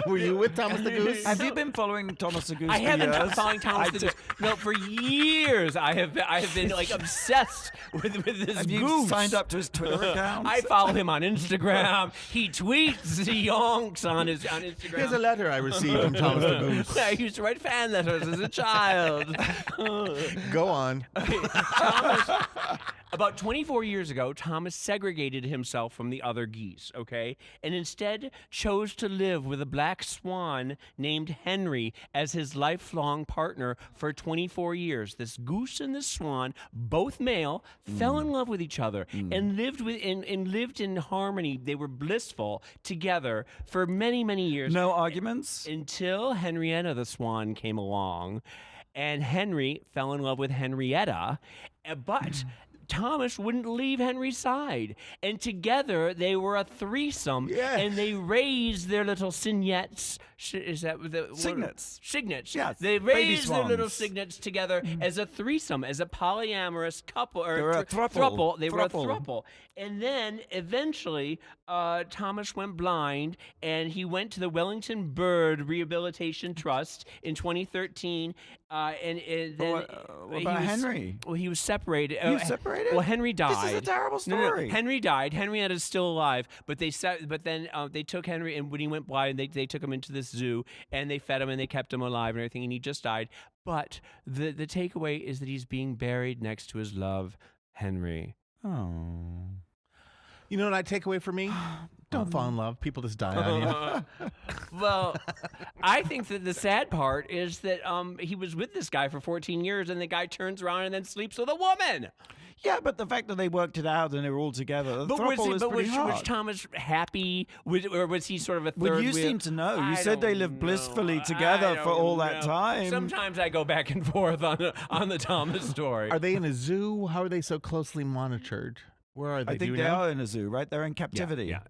Were you with Thomas the Goose? Have you been following Thomas the Goose I for haven't years? been following Thomas the Goose. No, for years I have been like obsessed with this Have you goose. signed up to his Twitter account? I follow him on Instagram. He tweets, he yonks on Instagram. Here's a letter I received from Thomas the Goose. I used to write fan letters as a child. Go on. About 24 years ago, Thomas segregated himself from the other geese, okay? And instead chose to live with a black swan named Henry as his lifelong partner for 24 years. This goose and this swan, both male, fell in love with each other and lived in harmony. They were blissful together for many, many years. No arguments? Until Henrietta the swan came along. And Henry fell in love with Henrietta, But Thomas wouldn't leave Henry's side, and together they were a threesome, and they raised their little cygnets. Is that the Cygnets? Cygnets. Yes, They baby raised their little swans. cygnets together as a threesome, as a polyamorous couple, or They were a throuple. They were a Throuple. throuple. And then eventually, Thomas went blind, and he went to the Wellington Bird Rehabilitation Trust in 2013. And then what about Henry? Well, he was separated. He was separated? Well, Henry died. This is a terrible No, story. Henry died. Henrietta is still alive, but then they took Henry, and when he went blind, they took him into this zoo, and they fed him, and they kept him alive and everything, and he just died. But the takeaway is that he's being buried next to his love, Henry. Oh. You know what I take away from me? Don't fall in love. People just die on you. Well, I think that the sad part is that he was with this guy for 14 years, and the guy turns around and then sleeps with a woman. Yeah, but the fact that they worked it out and they were all together, the throuple is pretty hard. Was Thomas happy, or was he sort of a third Well, you wheel? seem to know. You I said they don't lived know. blissfully I together for don't all that know. time. Sometimes I go back and forth on the Thomas story. Are they in a zoo? How are they so closely monitored? Where are they? I Do think you they know? are in a zoo, right? They're in captivity. Yeah.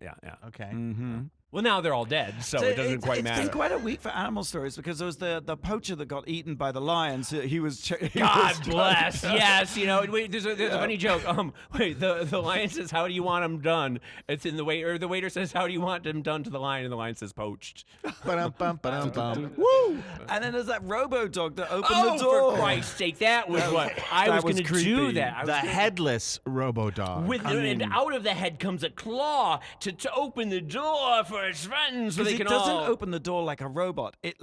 Okay. Mm-hmm. Well, now they're all dead, so it doesn't quite matter. It's been quite a week for animal stories because there was the poacher that got eaten by the lions. He was. God bless. Yes, wait, there's a funny joke. Wait, the lion says, "How do you want them done?" It's in the waiter. Or the waiter says, "How do you want them done?" to the lion, and the lion says, "Poached." Ba-dum-bum. Woo! And then there's that robo dog that opened the door. Oh, for Christ's sake! That was what I was going to creepy. do. That I was The gonna- headless robo-dog. and out of the head comes a claw to open the door for his friends, so Because they it can doesn't all open the door like a robot. It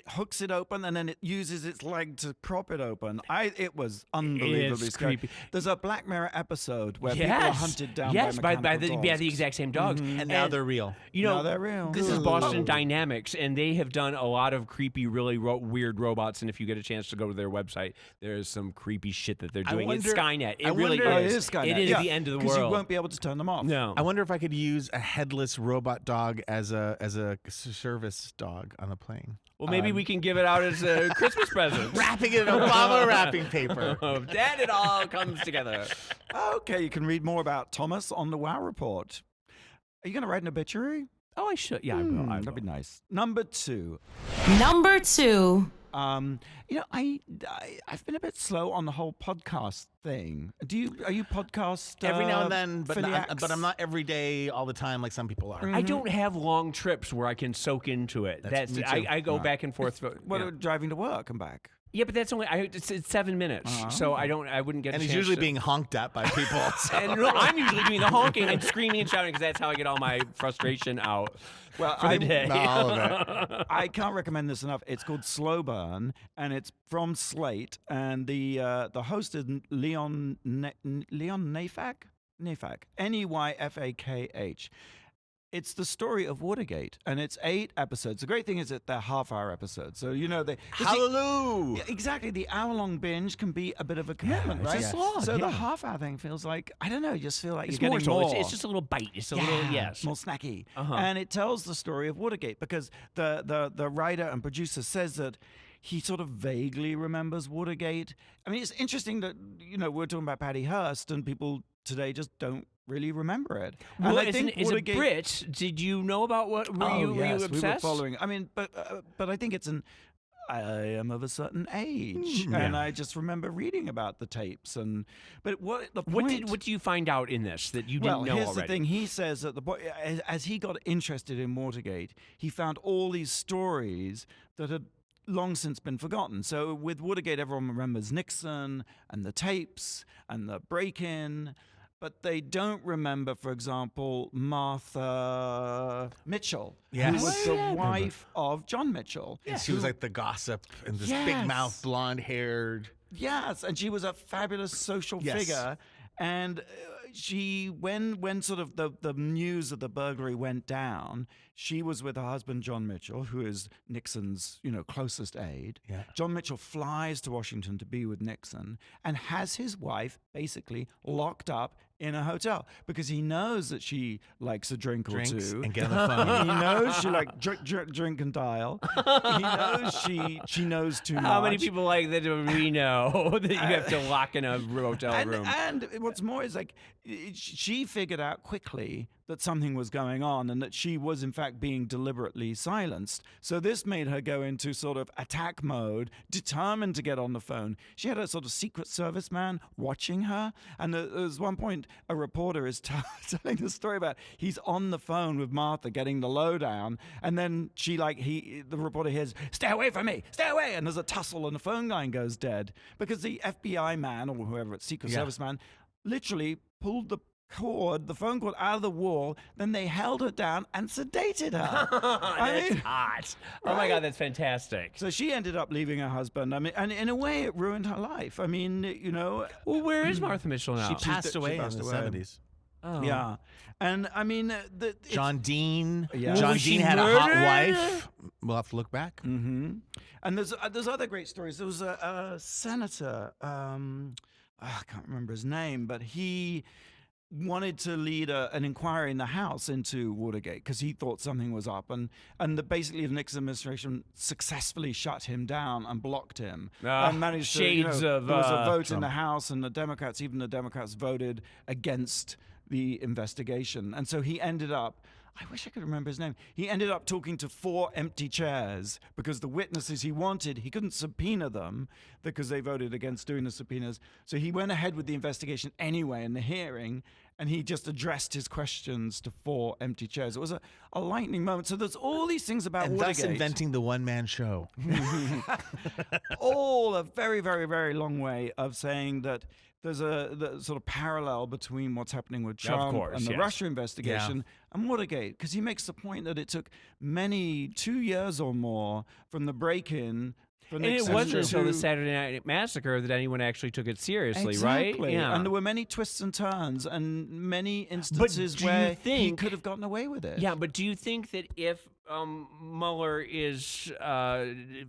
hooks it open and then it uses its leg to prop it open. It was unbelievably It's scary. creepy. There's a Black Mirror episode where people are hunted down yes, by by mechanical the dogs. exact same dogs. And now they're real. You know, Now they're real. This is Ooh. Boston Dynamics, and they have done a lot of creepy, really weird robots. And if you get a chance to go to their website, there is some creepy shit that they're doing. It's wonder- Skynet. It I really wonder- Oh, is. it is Skynet. It is Yeah, the end of the because world. you won't be able to turn them off. No. I wonder if I could use a headless robot dog as a service dog on a plane. Well, maybe we can give it out as a Christmas present. Wrapping it in Obama wrapping paper. Then it all comes together. Okay, you can read more about Thomas on the Wow Report. Are you going to write an obituary? Oh, I should. Yeah, I will. That'd be nice. Number 2. Number 2. I've been a bit slow on the whole podcast thing. Are you podcast Every now and then, filiacs? but I'm not every day, all the time, like some people are. I don't have long trips where I can soak into it. That's me too. I go back and forth. What, driving to work and back? Yeah, but that's only it's 7 minutes, so I wouldn't get. And a he's chance usually to- being honked at by people. so- And no, I'm usually doing the honking and screaming and shouting because that's how I get all my frustration out Well, for the day. Not all of it. I can't recommend this enough. It's called Slow Burn, and it's from Slate, and the host is Leon Neyfakh, Neyfakh. It's the story of Watergate, and it's 8 episodes. The great thing is that they're half-hour episodes, so they. Hallelujah. Yeah, exactly. The hour-long binge can be a bit of a commitment, it's a right? slog, So yeah. the half-hour thing feels like, I don't know, you just feel like It's you're more getting so. more. It's just a little bite. It's a little yes. More snacky. Uh-huh. And it tells the story of Watergate because the writer and producer says that he sort of vaguely remembers Watergate. I mean, it's interesting that, we're talking about Patty Hearst and people today just don't really remember it. Well, and I as think a Watergate, Brit, did you know about what? Were you yes, we were obsessed? following. I mean, but I think it's I am of a certain age, Mm, and I just remember reading about the tapes. But the point? What do you find out in this that you didn't Well, know here's already? the thing. He says that as he got interested in Watergate, he found all these stories that had long since been forgotten. So with Watergate, everyone remembers Nixon and the tapes and the break-in, but they don't remember, for example, Martha Mitchell, Yes. who was the wife of John Mitchell. And she was like the gossip and this Yes. big mouth, blonde haired. Yes, and she was a fabulous social Yes. figure. And when sort of the news of the burglary went down, she was with her husband, John Mitchell, who is Nixon's, closest aide. Yeah. John Mitchell flies to Washington to be with Nixon and has his wife basically locked up in a hotel because he knows that she likes a drink or two. And get on the phone. He knows she like drink and dial. He knows she knows too much. How many people like that do we know that you have to lock in a hotel room? And what's more is like she figured out quickly that something was going on and that she was in fact being deliberately silenced. So this made her go into sort of attack mode, determined to get on the phone. She had a sort of Secret Service man watching her. And there was one point a reporter is telling the story about he's on the phone with Martha getting the lowdown. And then the reporter hears, "Stay away from me, stay away." And there's a tussle and the phone line goes dead because the FBI man or whoever it's Secret Service man literally pulled the phone cord out of the wall, then they held her down and sedated her. That's hot. Oh my God, that's fantastic. So she ended up leaving her husband. I mean, and in a way, it ruined her life. I mean, Well, where is Martha Mitchell now? She passed away in the away. 70s. Oh. Yeah. And I mean, John Dean. Yeah. John Was she Dean had a hot murdered? wife. We'll have to look back. Mm-hmm. And there's other great stories. There was a senator. I can't remember his name, but he wanted to lead an inquiry in the House into Watergate because he thought something was up, and basically the Nixon administration successfully shut him down and blocked him, and managed shades to. of there was a vote Trump. in the House, and the Democrats voted against the investigation, and so he ended up. I wish I could remember his name. He ended up talking to 4 empty chairs because the witnesses he wanted, he couldn't subpoena them because they voted against doing the subpoenas. So he went ahead with the investigation anyway in the hearing, and he just addressed his questions to 4 empty chairs. It was a lightning moment. So there's all these things about And Watergate. thus inventing the one-man show. All a very, very, very long way of saying that there's the sort of parallel between what's happening with Trump course, and the yes. Russia investigation and Watergate, because he makes the point that it took 2 years or more from the break-in. And it wasn't until the Saturday Night Massacre that anyone actually took it seriously, right? Exactly. Yeah. And there were many twists and turns and many instances do you where he think- could have gotten away with it. Yeah, but do you think that if Mueller is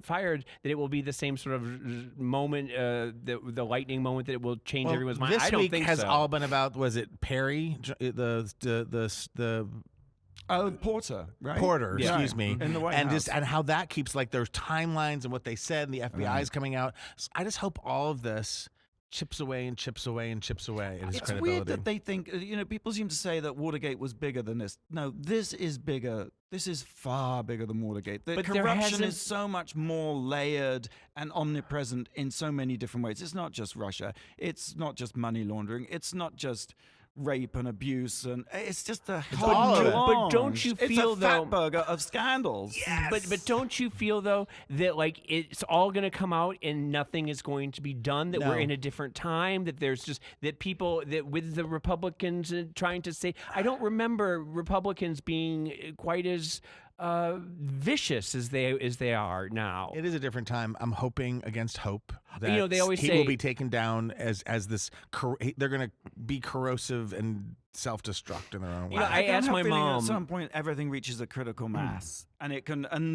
fired, that it will be the same sort of moment, the lightning moment, that it will change everyone's mind? This I don't week think has so. all been about, was it Perry, the Porter, right? Porter, Yeah. excuse me, In the White and House. and how that keeps like there's timelines and what they said, and the FBI is coming out. So I just hope all of this chips away and chips away and chips away at his It's credibility. weird that they think, people seem to say that Watergate was bigger than this. No, this is bigger. This is far bigger than Watergate. The But there corruption hasn't- is so much more layered and omnipresent in so many different ways. It's not just Russia. It's not just money laundering. It's not just rape and abuse, and it's just a whole all of it. But don't you feel, it's a though- fat burger of scandals. But don't you feel though that like it's all going to come out and nothing is going to be done? That we're No. in a different time. That there's just that people that with the Republicans trying to say. I don't remember Republicans being quite as vicious as they are now. It is a different time. I'm hoping against hope that they always he say will be taken down as this. They're going to be corrosive and self-destruct in their own way. I kinda asked have my a feeling mom- At some point, everything reaches a critical mass, and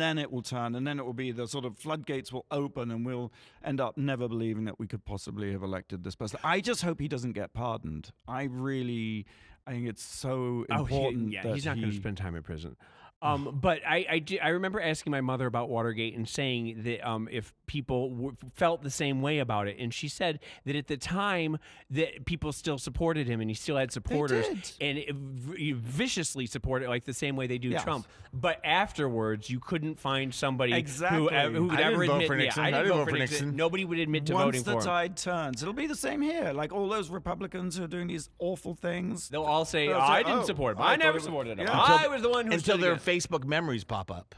then it will turn, and then it will be the sort of floodgates will open, and we'll end up never believing that we could possibly have elected this person. I just hope he doesn't get pardoned. I think it's so important. that he's not going to spend time in prison. But I remember asking my mother about Watergate and saying that if people felt the same way about it, and she said that at the time that people still supported him and he still had supporters and viciously supported like the same way they do Yes. Trump. But afterwards, you couldn't find somebody Exactly. who would I ever didn't vote admit. for Nixon. I I didn't didn't vote for Nixon. Nobody would admit to Once voting the for him. tide turns, it'll be the same here. Like all those Republicans who are doing these awful things. They'll all say, They'll say, "I didn't "Oh, support him. I I thought never it was- supported him. yeah." I was the one who until stood their against." Facebook memories pop up.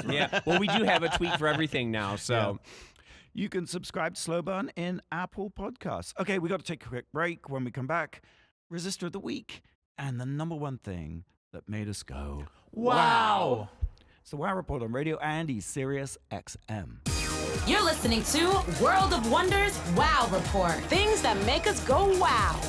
Yeah. Well, we do have a tweet for everything now. So. You can subscribe to Slow Burn in Apple Podcasts. Okay, we got to take a quick break. When we come back, Resistor of the Week and the number one thing that made us go, Wow. It's the Wow Report on Radio Andy, SiriusXM. You're listening to World of Wonders Wow Report. Things that make us go wow.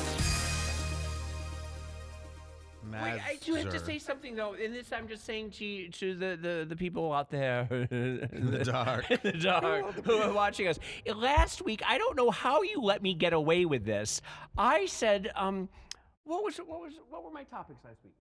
Wait, I do have to say something though, and this I'm just saying to the people out there in the dark. in the dark who are watching us. Last week, I don't know how you let me get away with this. I said, What were my topics last week?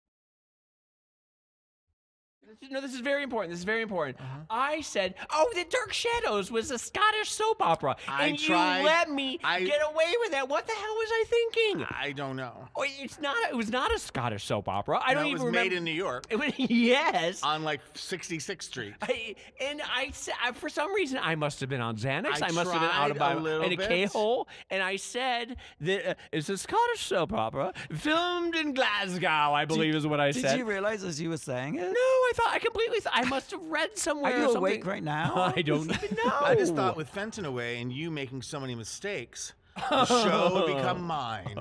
No, this is very important. This is very important. I said, The Dark Shadows was a Scottish soap opera. And you let me get away with that. What the hell was I thinking? I don't know. Oh, it was not a Scottish soap opera. I don't even remember. It was made in New York. Yes. On like 66th Street. I said, for some reason, I must have been on Xanax. I must have been tried out a little in a bit. K-hole. And I said that it's a Scottish soap opera filmed in Glasgow, I believe is what I said. Did you realize as you were saying it? No, I completely thought I must have read somewhere. Are you or something. awake right now? I don't even know. I just thought with Fenton away and you making so many mistakes, the show would become mine.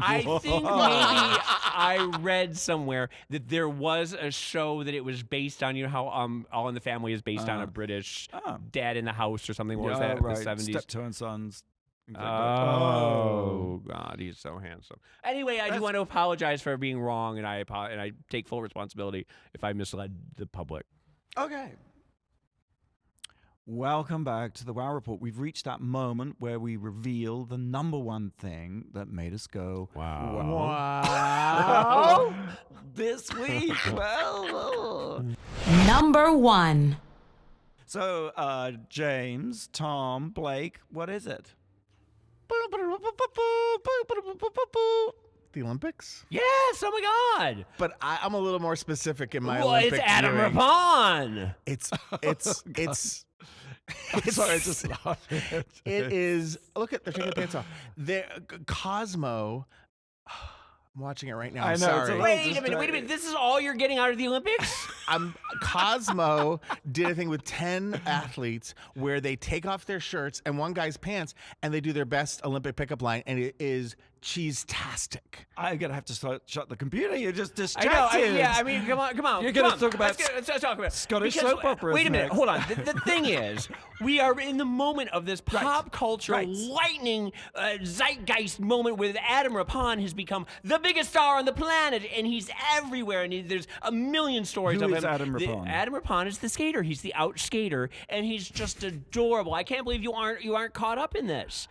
I think maybe I read somewhere that there was a show that it was based on. You know how All in the Family is based on a British Dad in the House or something. What was that? Right. The 70s. Steptoe and Sons. Oh God, he's so handsome. Anyway, I do want to apologize for being wrong, and I take full responsibility if I misled the public. Okay. Welcome back to the Wow Report. We've reached that moment where we reveal the number one thing that made us go, Wow. this week. Well, Number 1. so, James, Tom, Blake, what is it? The Olympics? Yes. Oh my God. But I'm a little more specific in my Well, Olympic it's Adam viewing. Rippon. It's Sorry, it's just it is. Look at they're taking the pants off. Cosmo. I'm watching it right now. I know, I'm it's a sorry. little Wait a minute. This is all you're getting out of the Olympics? Cosmo did a thing with 10 athletes where they take off their shirts and one guy's pants and they do their best Olympic pickup line, and it is cheese-tastic. I'm going to have to shut the computer. You're just I distracted. know. I mean, come on. You're going gonna to talk about Let's talk about Scottish soap operas Wait a minute. next. Hold on. The thing is, we are in the moment of this pop culture lightning zeitgeist moment where Adam Rippon has become the biggest star on the planet, and he's everywhere, and there's a million stories Who of is him. Adam Rippon? Adam Rippon is the skater. He's the out skater, and he's just adorable. I can't believe you aren't caught up in this.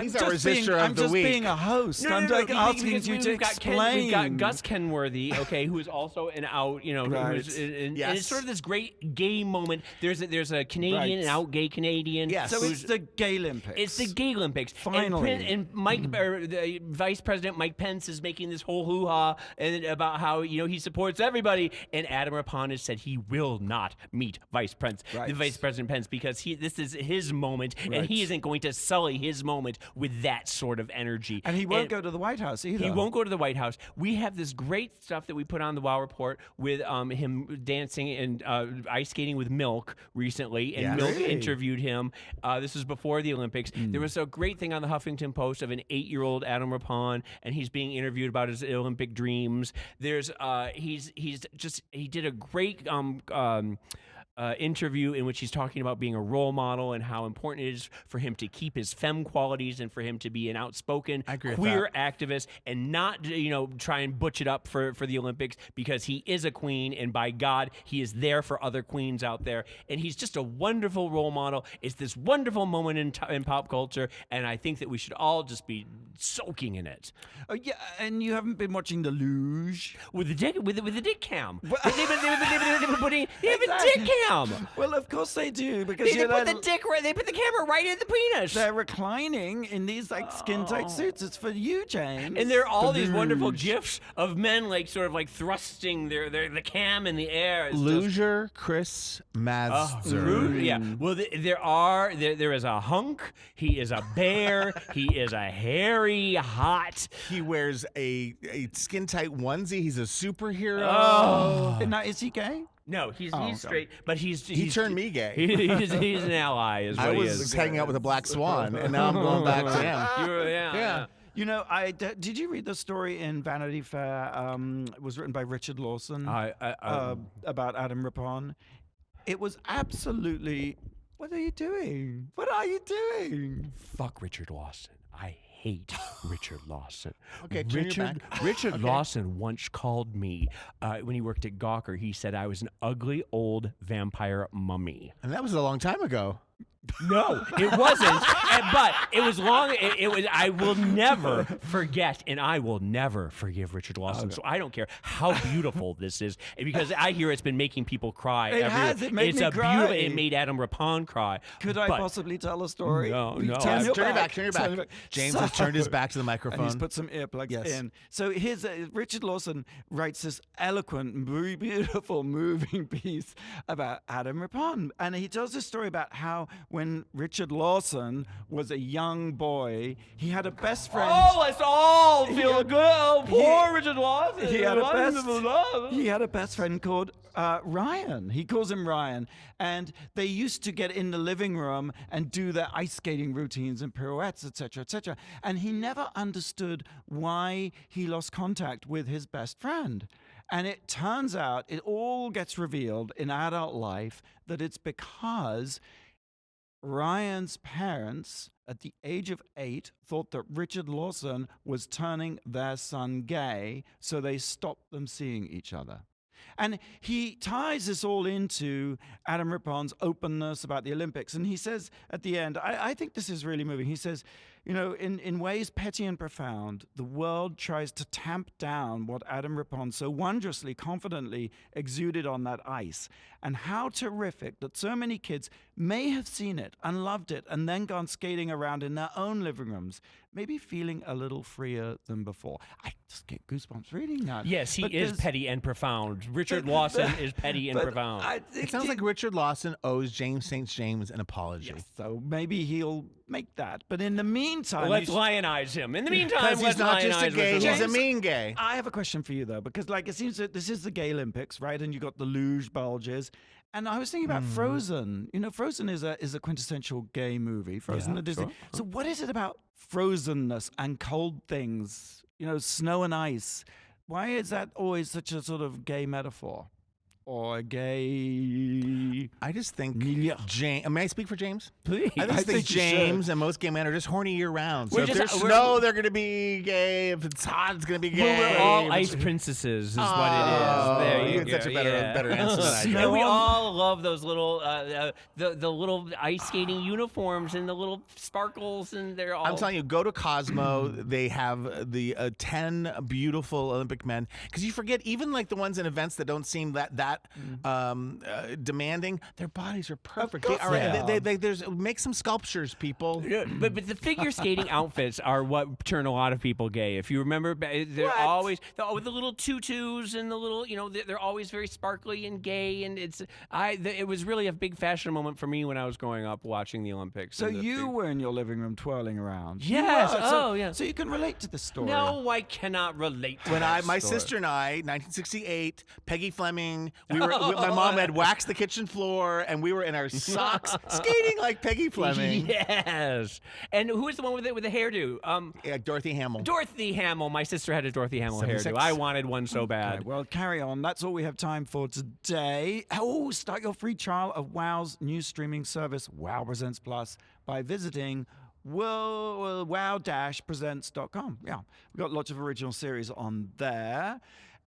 He's our Resistor of the week. I'm just being a host. I'm like asking you to explain. We've got Gus Kenworthy, who is also an out, Right. and it's sort of this great gay moment. There's a Canadian, an out gay Canadian. Yes. So it's the GAYlympics. It's the GAYlympics. Finally. And Mike, the Vice President Mike Pence is making this whole hoo-ha and about how he supports everybody. And Adam Rippon has said he will not meet Vice President Pence, because this is his moment, and he isn't going to sully his moment with that sort of energy. And he won't go to the White House either. He won't go to the White House. We have this great stuff that we put on the Wow Report with him dancing and ice skating with Milk recently, and Milk interviewed him. This was before the Olympics. There was a great thing on the Huffington Post of an 8-year-old Adam Rippon, and he's being interviewed about his Olympic dreams. There's he did a great interview in which he's talking about being a role model and how important it is for him to keep his femme qualities and for him to be an outspoken queer activist and not try and butch it up for the Olympics, because he is a queen, and by God he is there for other queens out there, and he's just a wonderful role model. It's this wonderful moment in pop culture, and I think that we should all just be soaking in it. Oh, yeah, and you haven't been watching the luge With the dick cam. They've been putting a dick cam. Well, of course they do, because They put the camera right in the penis. they're reclining in these skin tight suits. It's for you, James. And there are all The these wonderful luge. gifs of men sort of thrusting the cam in the air. It's just- Loser Chris Mazur. Yeah. Well, there is a hunk. He is a bear. He is a hairy hot. He wears a skin tight onesie. He's a superhero. Now, is he gay? No, he's okay. straight, but He he's turned me gay. He's an ally, is what I he was is. hanging out with a black swan, and now I'm going back to him. Yeah. You know, did you read the story in Vanity Fair? It was written by Richard Lawson about Adam Rippon. It was absolutely. What are you doing? What are you doing? Fuck Richard Lawson. I hate Richard Lawson. Okay, turn your back. Richard Lawson once called me when he worked at Gawker. He said I was an ugly old vampire mummy. And that was a long time ago. No, it wasn't. But it was long. It was. I will never forget, and I will never forgive Richard Lawson. So I don't care how beautiful this is, because I hear it's been making people cry. It has. It made me cry. It made Adam Rippon cry. Could I possibly tell a story? No. Turn your back. James has turned his back to the microphone. And he's put some earplugs in. So here's Richard Lawson writes this eloquent, very beautiful, moving piece about Adam Rippon, and he tells this story about how when Richard Lawson was a young boy, he had a best friend. Oh, let's all feel good. Oh, poor Richard Lawson. He had a best friend called Ryan. He calls him Ryan. And they used to get in the living room and do their ice skating routines and pirouettes, etc., etc. And he never understood why he lost contact with his best friend. And it turns out, it all gets revealed in adult life that it's because Ryan's parents, at the age of 8, thought that Richard Lawson was turning their son gay, so they stopped them seeing each other. And he ties this all into Adam Rippon's openness about the Olympics. And he says at the end, I think this is really moving. He says, you know, in ways petty and profound, the world tries to tamp down what Adam Rippon so wondrously, confidently exuded on that ice. And how terrific that so many kids may have seen it and loved it and then gone skating around in their own living rooms, maybe feeling a little freer than before. I just get goosebumps reading that. Yes, he is petty and profound. Richard Lawson is petty and profound. It sounds like Richard Lawson owes James St. James an apology. Yes, so maybe he'll make that. But in the meantime, let's lionize him. In the meantime, because he's not just a gay, Richard he's a Lawson. mean gay. I have a question for you, though, because it seems that this is the GAYlympics, right? And you got the luge bulges. And I was thinking about Frozen. You know, Frozen is a quintessential gay movie, Frozen, the Disney. Sure. So what is it about frozenness and cold things, you know, snow and ice? Why is that always such a sort of gay metaphor? Or a gay... I just think Yeah. James... May I speak for James? Please. I just think James and most gay men are just horny year-round. So if there's snow, they're going to be gay. If it's hot, it's going to be gay. We're all ice princesses is what it is. There you get go. such a better answer than I do. And we all love those little, the little ice skating uniforms and the little sparkles, and they're all... I'm telling you, go to Cosmo. They have the 10 beautiful Olympic men. Because you forget, even like the ones in events that don't seem that demanding, their bodies are perfect. There's make some sculptures, people. Yeah, but the figure skating outfits are what turn a lot of people gay. If you remember, they're always with the little tutus and the little, you know, they're always very sparkly and gay, and it was really a big fashion moment for me when I was growing up watching the Olympics. So you were in your living room twirling around. Yes. Yeah. So you can relate to the story. No, I cannot relate to My sister and I, 1968, Peggy Fleming, my mom had waxed the kitchen floor, and we were in our socks skating like Peggy Fleming. Yes. And who was the one with the hairdo? Dorothy Hamill. Dorothy Hamill. My sister had a Dorothy Hamill 76. hairdo. I wanted one so bad. Okay, well, carry on. That's all we have time for today. Oh, start your free trial of WOW's new streaming service, WOW Presents Plus, by visiting wow-presents.com. Yeah, we've got lots of original series on there.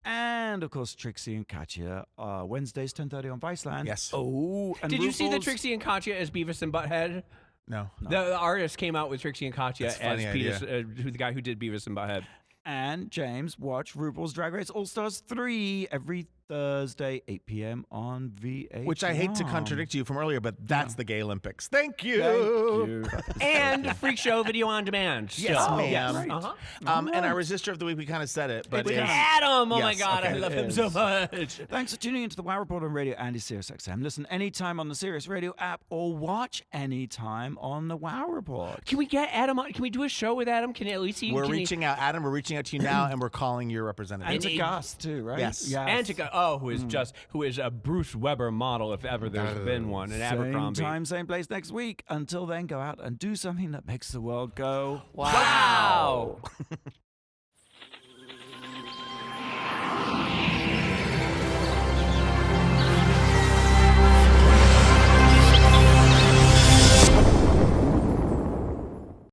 And, of course, Trixie and Katya, Wednesdays, 10:30 on Viceland. Yes. Oh, and Did you see the RuPaul's- Trixie and Katya as Beavis and Butthead? No. The artist came out with Trixie and Katya That's a as funny idea. the guy who did Beavis and Butthead. And James, watch RuPaul's Drag Race All-Stars 3 every Thursday, 8 p.m. on VH1. Which I hate to contradict you from earlier, but that's the GAYlympics. Thank you. And Freak Show Video on Demand. Yes, still. ma'am. Yes. Right. And our Resistor of the Week, we kind of said it. But With it's- Adam! Oh my Yes, God, okay. I love him It so is. much. Thanks for tuning into the WOW Report on Radio and SiriusXM. Listen anytime on the Sirius Radio app or watch anytime on the WOW Report. Can we get Adam on? Can we do a show with Adam? Can at least he? We're can he- reaching out. Adam, we're reaching out to you now, and we're calling your representative. And to Gus, too, right? Yes. Antica, who is a Bruce Weber model, if ever there's been one, an Same Abercrombie. time, same place next week. Until then, go out and do something that makes the world go Wow.